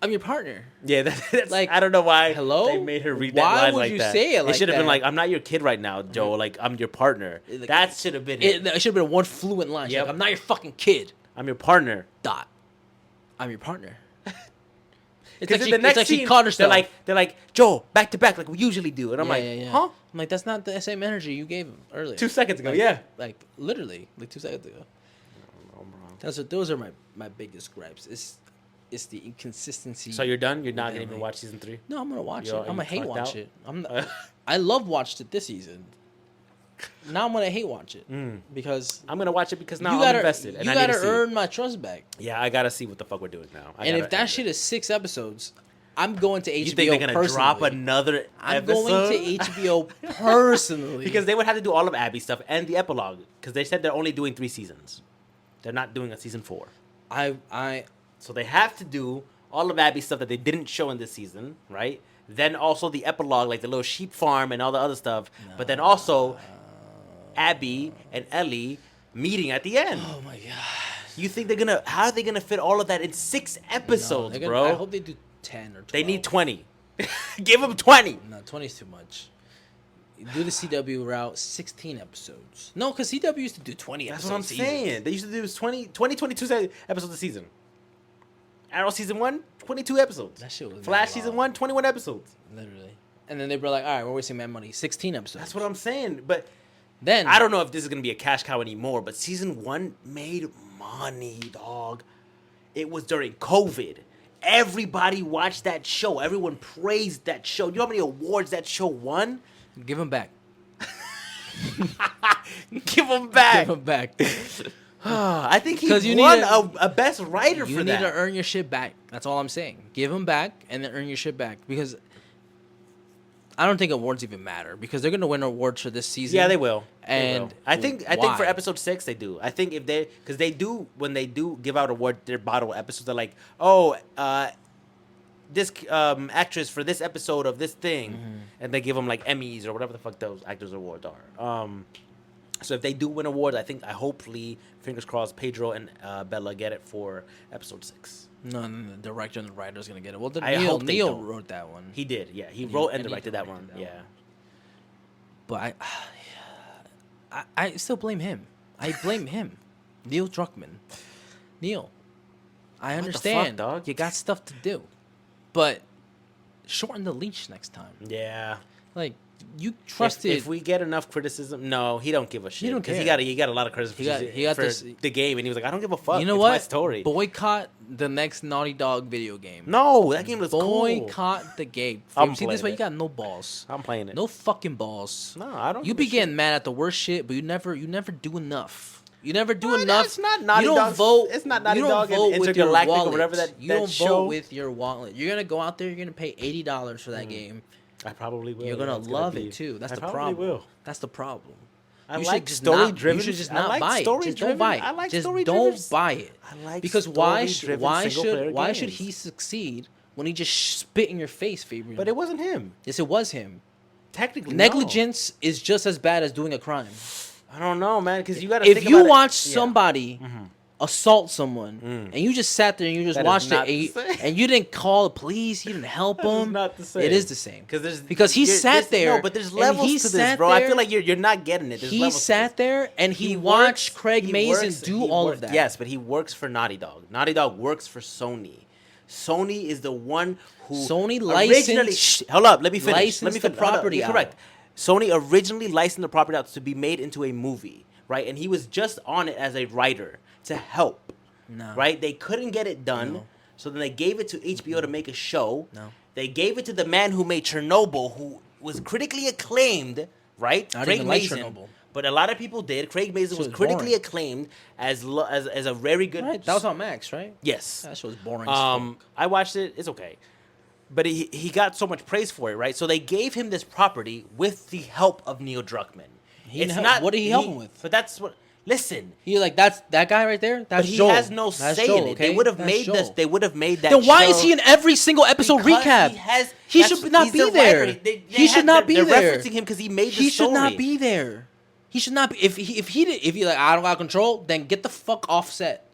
I'm your partner. Yeah, that's Like, I don't know why hello? they made her read Why that line would like you that. say it like should have been that? like, "I'm not your kid right now, Joe. Like, I'm your partner." Like, That should have been it. It should have been one fluent line. She's Yep. like, I'm not your fucking kid. I'm your partner. Dot. I'm your partner. It's Because like, in the next she scene, caught herself. they're like, Joe, back to back like we usually do, and I'm like, huh? I'm like, that's not the same energy you gave him earlier. 2 seconds ago, Like- yeah. Like literally, like 2 seconds ago. Those are my biggest gripes. It's the inconsistency. So you're done? You're not gonna Yeah, even like- watch season 3? No, I'm gonna watch You're- it. I'm are gonna you hate clocked watch out? it. I love watched it this season. Now I'm gonna hate watch it because I'm gonna watch it because now you I'm gotta invested, and you I need to gotta see. earn my trust back. Yeah, I gotta see what the fuck we're doing now. And if that shit is 6 episodes, I'm going to HBO. you think they're gonna personally. drop another I'm episode? going to HBO personally Because they would have to do all of Abby's stuff and the epilogue. Because they said they're only doing 3 seasons. They're not doing a season 4. I So they have to do all of Abby's stuff that they didn't show in this season, right? Then also the epilogue, like the little sheep farm and all the other stuff. But then also Abby and Ellie meeting at the end. oh my god. You think they're gonna? How are they gonna fit all of that in 6 episodes, No, bro? I hope they do 10 or 12. They need 20. Give them 20. No, 20 is too much. Do the CW route, 16 episodes. No, because CW used to do 20 That's episodes. what I'm saying. They used to do 22 episodes a season. Arrow season 1, 22 episodes. That shit was Flash mad season long. 1, 21 episodes. Literally. And then they were like, all right, we're wasting my money. 16 episodes. That's what I'm saying. But Then, I don't know if this is gonna be a cash cow anymore. But season 1 made money, dog. It was during COVID. Everybody watched that show. Everyone praised that show. You know how many awards that show won? give them back. Give them back. Give them back. I think he 'Cause you won need a best writer You for need that. to earn your shit back. That's all I'm saying. Give them back and then earn your shit back. Because I don't think awards even matter. Because they're going to win awards for this season. Yeah, they will. And I think for why? episode 6 they do. I think if they, because they do, when they do give out award their bottle episodes, they're like, oh, this actress for this episode of this thing, and they give them like Emmys or whatever the fuck those actors awards are. So if they do win awards, I hopefully, fingers crossed, Pedro and Bella get it for episode 6. No, the director and the writer's going to get it. Well, I hope they Neil don't. wrote that one. He did, yeah. He And wrote he- and and he directed that directed one, that yeah. one. But I still blame him. I blame him. Neil Druckmann. Neil, I the fuck, understand. dog? You got stuff to do. But shorten the leash next time. Yeah. Like, you trusted. If we get enough criticism, no, he don't give a shit. don't Because care. he got a lot of criticism He got for this. the game, and he was like, I don't give a fuck. You know it's what? my story. Boycott the next Naughty Dog video game. No, that game looks cool. Boycott the game. I'm See, this playing way you it. got no balls. I'm playing it. No fucking balls. No, I don't. You give a be getting mad at the worst shit, but you never do enough. You never do No, enough. it's not Naughty you don't Dog's- vote. it's not Naughty you don't Dog and vote with your Intergalactic or wallet. whatever that- You that don't show- vote with your wallet. You're gonna go out there. You're gonna pay $80 for that game. I probably will. You're gonna It's love be- it too. That's I the probably problem. will. That's the problem. I You like should just story not, driven. You should just I not like buy it. story Just driven. don't buy it. I like just story don't driven. buy it. I like because story-driven why single-player should games. he succeed when he just spit in your face, Fabian? But it wasn't him. yes, it was him. Technically, Negligence is just as bad as doing a crime. No. I don't know, man. Because you got to. If think you about watch it. Yeah. somebody assault someone and you just sat there and you just That is watched not it the same. and you didn't call the police, you didn't help That is him. not the same. It is the same. Because he sat there. No, but there's and levels he to this, sat bro. I there- feel like you're not getting it. There's He levels to sat this. there and he works- watched Craig he Mazin works- do he all works- of that. Yes, but he works for Naughty Dog. Naughty Dog works for Sony. Sony is the one who Sony originally. licensed- Hold up, let me finish. licensed Let me the finish. Hold up, property you're out. correct. Sony originally licensed the property out to be made into a movie, right? And he was just on it as a writer to help. No. Right? They couldn't get it done, No. so then they gave it to HBO to make a show. No. They gave it to the man who made Chernobyl, who was critically acclaimed, right? I didn't even like Chernobyl. But a lot of people did. Craig Mazin Shit was was critically boring. acclaimed as a very good. Right? That was on Max, right? Yes. That shit was boring. as fuck. I watched it. It's okay, but he got so much praise for it, right? So they gave him this property with the help of Neil Druckmann. He didn't help- what did he help him with? But that's what. Listen, He like that's that guy right there. That's but he Joel. has no That's say Joel, in it. okay? They would have That's made this. Joel. They would have made that. Then why is show he in every single episode because recap? He, has, He that's- should not he's be the there. writer. He should not be they're there. referencing him because he made the He should not story. be there. He should not be. If he like I don't got control, then get the fuck off set.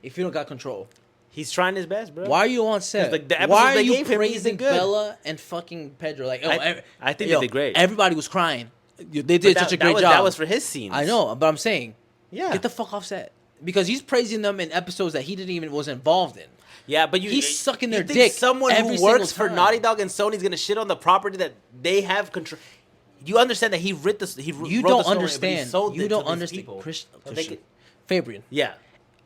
If you don't got control, He's trying his best, bro. why are you on set? the episodes Why are they you gave him, he praising did good. Bella and fucking Pedro? Like, I think they did great. Everybody was crying. They did But such a great was, job. That was for his scenes. I know, but I'm saying, Yeah. get the fuck off set because he's praising them in episodes that he didn't even was involved in. Yeah, but He's sucking their you think dick Someone every who works single for time. Naughty Dog and Sony's gonna shit on the property that they have control. You understand that he writ this? He You wrote the don't story, understand. But he sold You it don't to these understand. people. Christian, So they Christian. could- Fabian. yeah,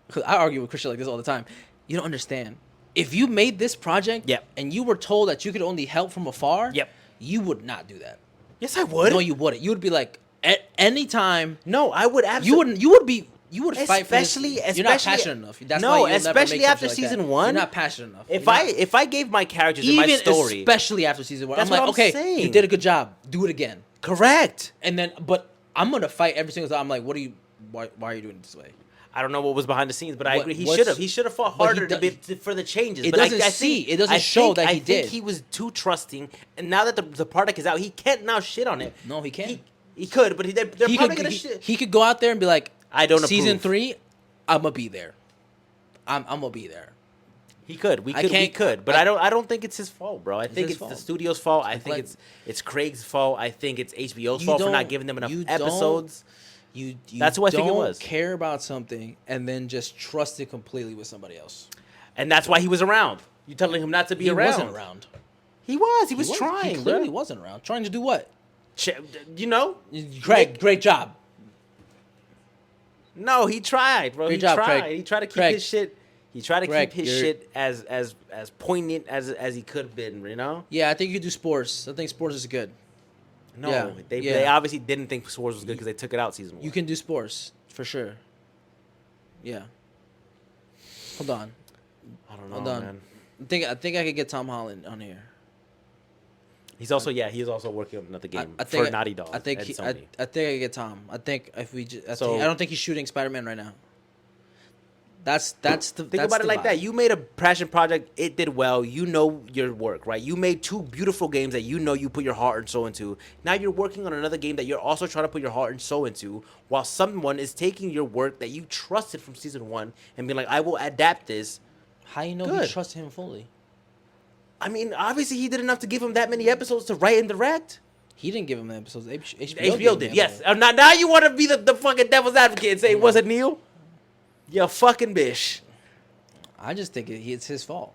Because I argue with Christian like this all the time. You don't understand. If you made this project Yep. and you were told that you could only help from afar, Yep. you would not do that. yes, I would. No, you wouldn't. You would be like, at any time, No, I would absolutely. you wouldn't. You would be. You would fight for Especially- this. You're not especially- passionate enough. That's No, why you'll never especially make after something like season that. one. You're not passionate enough. If You're I not- if I gave my characters in even my story, especially after season one, That's I'm like, what I'm okay, saying. you did a good job. Do it again. correct. And then, but I'm gonna fight every single time. I'm like, what are you? Why are you doing it this way? I don't know what was behind the scenes, but I What- agree. He what's- should have. He should have fought but he harder for the changes. It but doesn't I see- think, it doesn't I show think- that he I think did. he was too trusting, and now that the product is out, he can't now shit on it. No, he can't. He could, but they're he probably could, gonna he, shit. he could go out there and be like, I don't season approve. 3, I'm gonna be there. I'm gonna be there. He could. We I could. We can't- could. But I- I don't think it's his fault, bro. I think his it's the fault. studio's fault. I think like- it's Craig's fault. I think it's HBO's You fault for don't- not giving them enough you don't- episodes. You That's what I think it don't was. care about something and then just trust it completely with somebody else. And that's why he was around. You telling him not to be He around? wasn't around. He was. He was He trying. He clearly bro. wasn't around. Trying to do what? You know? Craig, great job. No, he tried, bro. Great He job, tried. Craig. He tried to keep Craig. his shit. He tried to Craig, keep his you're- shit as poignant as he could have been. You know? Yeah, I think you do sports. I think sports is good. No, Yeah, they yeah. they obviously didn't think Swords was good because they took it out season 1. You can do sports for sure. Yeah. Hold on. I don't know, Hold on. man. I think I could get Tom Holland on here. He's also he's also working on another game I think for Naughty Dog. I think and I Sony. think I could get Tom. I think if we just, So- I don't think he's shooting Spider-Man right now. That's the Think about it like that. You made a passion project. It did well. You know your work, right? You made 2 beautiful games that you know you put your heart and soul into. Now you're working on another game that you're also trying to put your heart and soul into, while someone is taking your work that you trusted from season 1 and being like, "I will adapt this." How you know Good. he trusts him fully? I mean, obviously he did enough to give him that many episodes to write and direct. He didn't give him the episodes. HBO HBO gave did, him yes. them. Now you want to be the fucking devil's advocate and say it wasn't Neil? You fucking bitch. I just think it's his fault.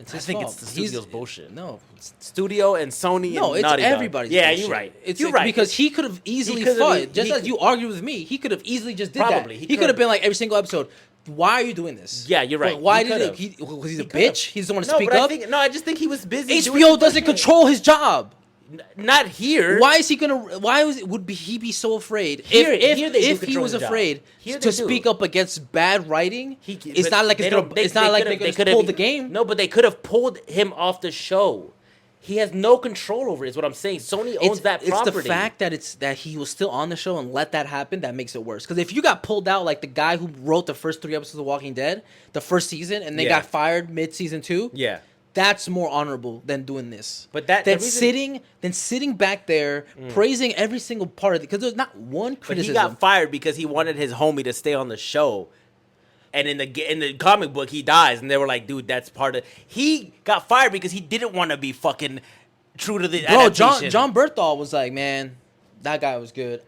It's I his think fault. it's the studio's bullshit. No, Studio and Sony. no, and it's Naughty Dog. everybody's. Yeah, bullshit. you're right. It's you're right because he could have easily could've- fought. Just he as you argued with me, he could have easily just did Probably, that. he He could have could've. been like every single episode. Why are you doing this? Yeah, you're right. Why He did could've. he? Because he's a He could've. bitch. He doesn't want to No, speak but up. I just think he was busy. doing HBO other doesn't shit. control his job. Not here. Why is he gonna? Why would he be so afraid? Here they do If he control was the job. afraid Here to they do. speak up against bad writing, it's but not like they it's gonna. don't- they- It's not they like could've- they're they gonna could've- pull the game. No, but they could have pulled him off the show. He has no control over it. Is what I'm saying. Sony owns that property. It's the fact that he was still on the show and let that happen that makes it worse. Because if you got pulled out like the guy who wrote the first 3 episodes of Walking Dead, the first season, and they Yeah. got fired mid season 2, Yeah. that's more honorable than doing this. But that- than the reason- sitting back there praising every single part of it because there's not one But he criticism. got fired because he wanted his homie to stay on the show. And in the comic book, he dies, and they were like, "Dude, that's part of." He got fired because he didn't want to be fucking true to the Bro, adaptation. John Berthal was like, man, that guy was good.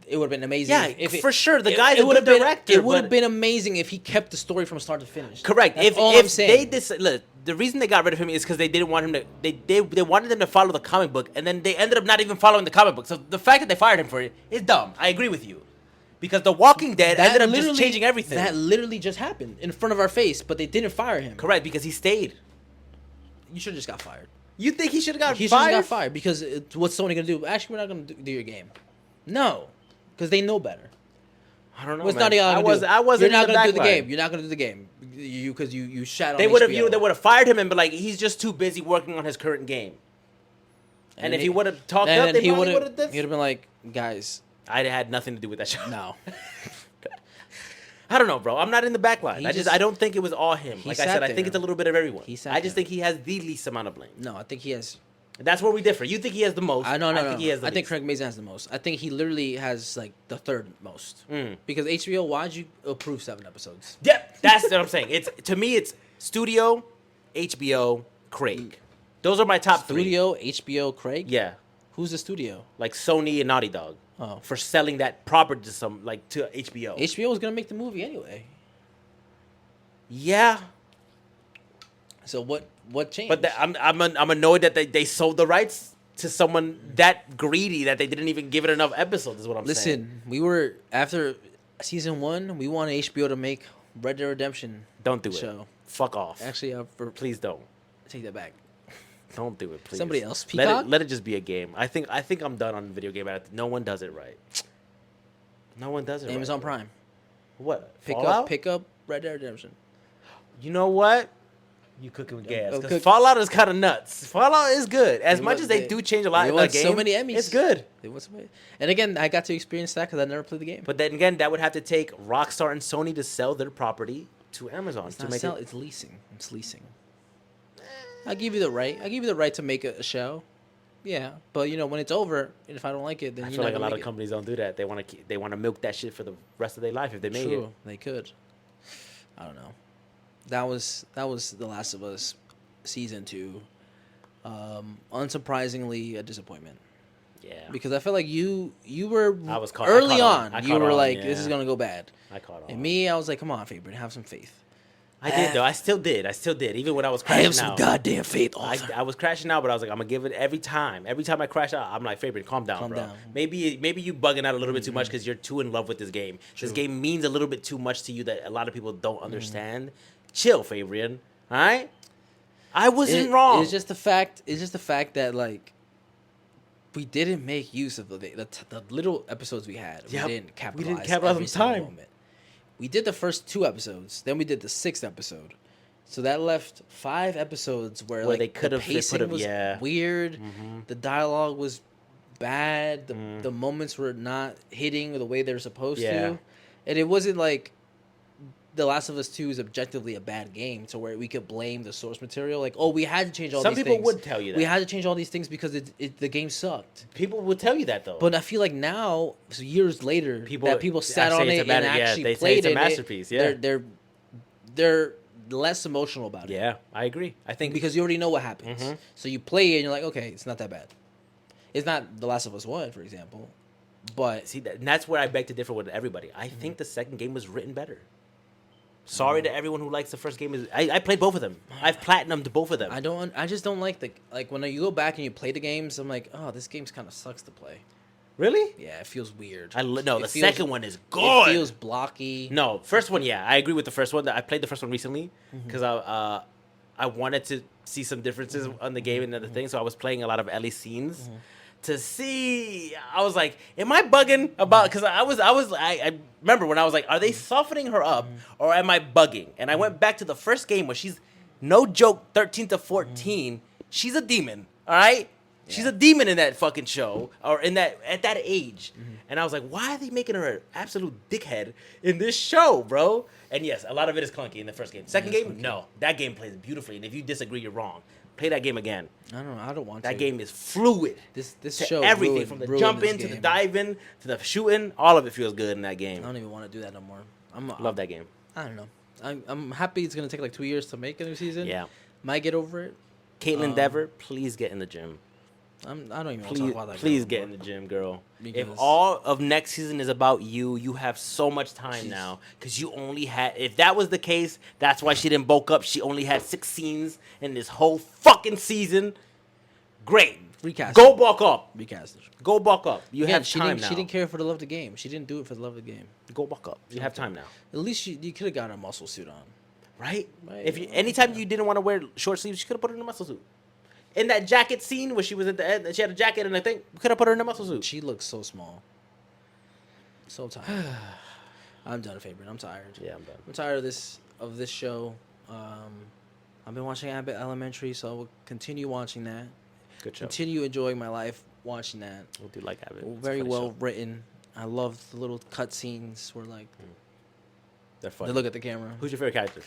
It would have been amazing. Yeah, for sure. The guy's a would've good director, It would have but- been amazing if he kept the story from start to finish. Correct. That's If all I'm if saying. look, the reason they got rid of him is because they didn't want him to. They wanted them to follow the comic book, and then they ended up not even following the comic book. So the fact that they fired him for it is dumb. I agree with you, because The Walking Dead ended up just literally- changing everything. That literally just happened in front of our face, but they didn't fire him. Correct, because he stayed. You should have just got fired. You think he should have got He should have fired? got fired because what's Sony gonna do? Actually, we're not gonna do your game. No, because they know better. I don't know. What's man. Naughty Dog gonna do? I wasn't. You're not in gonna do the backline. game. You're not gonna do the game. You because you shat on. They would have. HBO. They would have fired him and be like, he's just too busy working on his current game. And if he would have talked up, they probably would have done. He'd have been like, guys, I had nothing to do with that show. no. I don't know, bro. I'm not in the backline. He I just- I don't think it was all him. he Like I sat said, I think there. it's a little bit of everyone. He sat I just there. think he has the least amount of blame. No, I think he has. That's where we differ. You think he has the most. I think no. he has the I think least. Craig Mazin has the most. I think he literally has like the third most. Mm. Because HBO, why'd you approve 7 episodes? Yep, that's what I'm saying. It's to me, it's studio, HBO, Craig. Those are my top three. Studio, HBO, Craig. Yeah, Who's the studio? like Sony and Naughty Dog Oh, for selling that property to to HBO. HBO was gonna make the movie anyway. Yeah, So what changed? but I'm annoyed that they sold the rights to someone that greedy that they didn't even give it enough episodes. Is what I'm saying. Listen, we were after season 1. We wanted HBO to make Red Dead Redemption. Don't do it. show. Fuck off. Actually, Please don't. take that back. Don't do it, please. Somebody else. Let Peacock? it just be a game. I think I'm done on video game. No one does it right. No one does it right. Amazon Prime. What? Pick Fallout? up Red Dead Redemption. You know what? You cooking with gas. I'll Because cook- Fallout is kind of nuts. Fallout is good. As They much won- as they they- do change a lot They in the won game, so many Emmys. it's good. They won so many. And again, I got to experience that because I never played the game. But then again, that would have to take Rockstar and Sony to sell their property to Amazon It's to not make sell, it. it's leasing. It's leasing. I give you the right. I give you the right to make a show. Yeah, but when it's over, and if I don't like it, then I you're feel not like a gonna lot make of it. companies don't do that. They want to milk that shit for the rest of their life if they made True, it. they could. I don't know. That was The Last of Us season 2. Unsurprisingly, a disappointment Yeah. because I felt like you were I was caught- I early caught on. on. I You caught were on, like, this is yeah. gonna go bad. I caught on. And me, I was like, come on, Fabian, have some faith. I did though. I still did. Even when I was crashing Have some out. goddamn faith, I, Arthur. I was crashing out, but I was like, I'm gonna give it every time. Every time I crash out, I'm like, Fabian, calm down, Calm bro. down. Maybe you bugging out a little bit too much because you're too in love with this game. This True. game means a little bit too much to you that a lot of people don't understand. Chill, Fabian. All right. I wasn't wrong. It's just the fact. It's just the fact that like we didn't make use of the little episodes we had. Yep. We didn't capitalize. We didn't capitalize every on single time. moment. We did the first 2 episodes, then we did the 6th episode. So that left 5 episodes where Where like they could've- the they pacing could've- was yeah. weird. Mhm. The dialogue was bad. The Mm. the moments were not hitting the way they're supposed Yeah. to, and it wasn't like The Last of Us 2 is objectively a bad game to where we could blame the source material. Like, oh, we had to change all Some these people things. would tell you that. We had to change all these things because the game sucked. People would tell you that though. But I feel like now, so years later, people sat I say on it's it a and matter- yeah, actually they say played it's a it. masterpiece, yeah. They're less emotional about it. yeah, I agree. I think Because you already know what happens. Mhm. So you play it and you're like, okay, it's not that bad. It's not The Last of Us 1, for example. But see and that's where I beg to differ with everybody. I Mm-hmm. think the second game was written better. Sorry to everyone who likes the first game. I played both of them. I've platinumed both of them. I just don't like when you go back and you play the games. I'm like, oh, this game's kind of sucks to play. Really? Yeah, it feels weird. The second one is good. It feels blocky. No, first one, yeah, I agree with the first one. I played the first one recently because I wanted to see some differences on the game and other things. So I was playing a lot of Ellie scenes to see. I was like, am I bugging about? Because I remember when I was like, are they softening her up or am I bugging? And I went back to the first game where she's no joke, 13 to 14. She's a demon. All right. She's a demon in that fucking show, or at that age. And I was like, why are they making her an absolute dickhead in this show, bro? And yes, a lot of it is clunky in the first game. Second game, no. That game plays beautifully. And if you disagree, you're wrong. Play that game again. I don't want that to. game is fluid. This to show everything from the jump in to the dive in to the shooting, all of it feels good in that game. I don't even want to do that no more. Love that game. I don't know. I'm happy it's gonna take like 2 years to make a new season. Yeah. Might get over it. Caitlyn Dever, please get in the gym. I don't even want to talk about that. Please get in the gym, girl. Because if all of next season is about you, you have so much time now. Because you only had... If that was the case, that's why she didn't bulk up. She only had 6 scenes in this whole fucking season. Great. Recast. Go bulk up. Recast. Go bulk up. You Again, have time now. She didn't care for the love of the game. She didn't do it for the love of the game. Go bulk up. You have time now. At least you could have gotten a muscle suit on. Right? Anytime you didn't want to wear short sleeves, you could have put her in a muscle suit. In that jacket scene where she was at the end, she had a jacket and I think we could have put her in a muscle suit. She looks so small. So tired. I'm done, Fabian. I'm tired. Yeah, I'm done. I'm tired of this show. I've been watching Abbott Elementary, so I will continue watching that. Good show. Continue enjoying my life watching that. I do like Abbott. Very well written. I love the little cut scenes where like they're funny. they look at the camera. Who's your favorite character?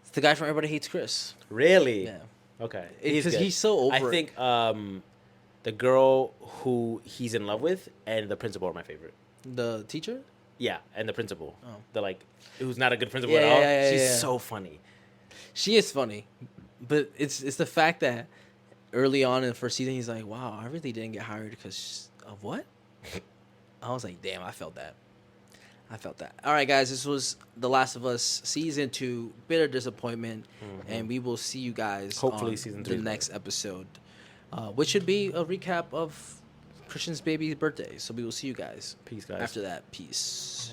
It's the guy from Everybody Hates Chris. Really? Yeah. Okay. Because he's so over I think the girl who he's in love with and the principal are my favorite. The teacher? Yeah, and the principal. Oh. The like who's not a good principal Yeah, at all. yeah, She's so funny. She is funny. But it's the fact that early on in the first season he's like, wow, I really didn't get hired because of what? I was like, damn, I felt that. All right, guys, this was The Last of Us Season 2, bitter disappointment, and we will see you guys hopefully on Season 3 the next episode, which should be a recap of Christian's baby's birthday. So we will see you guys. Peace, guys. After that, peace.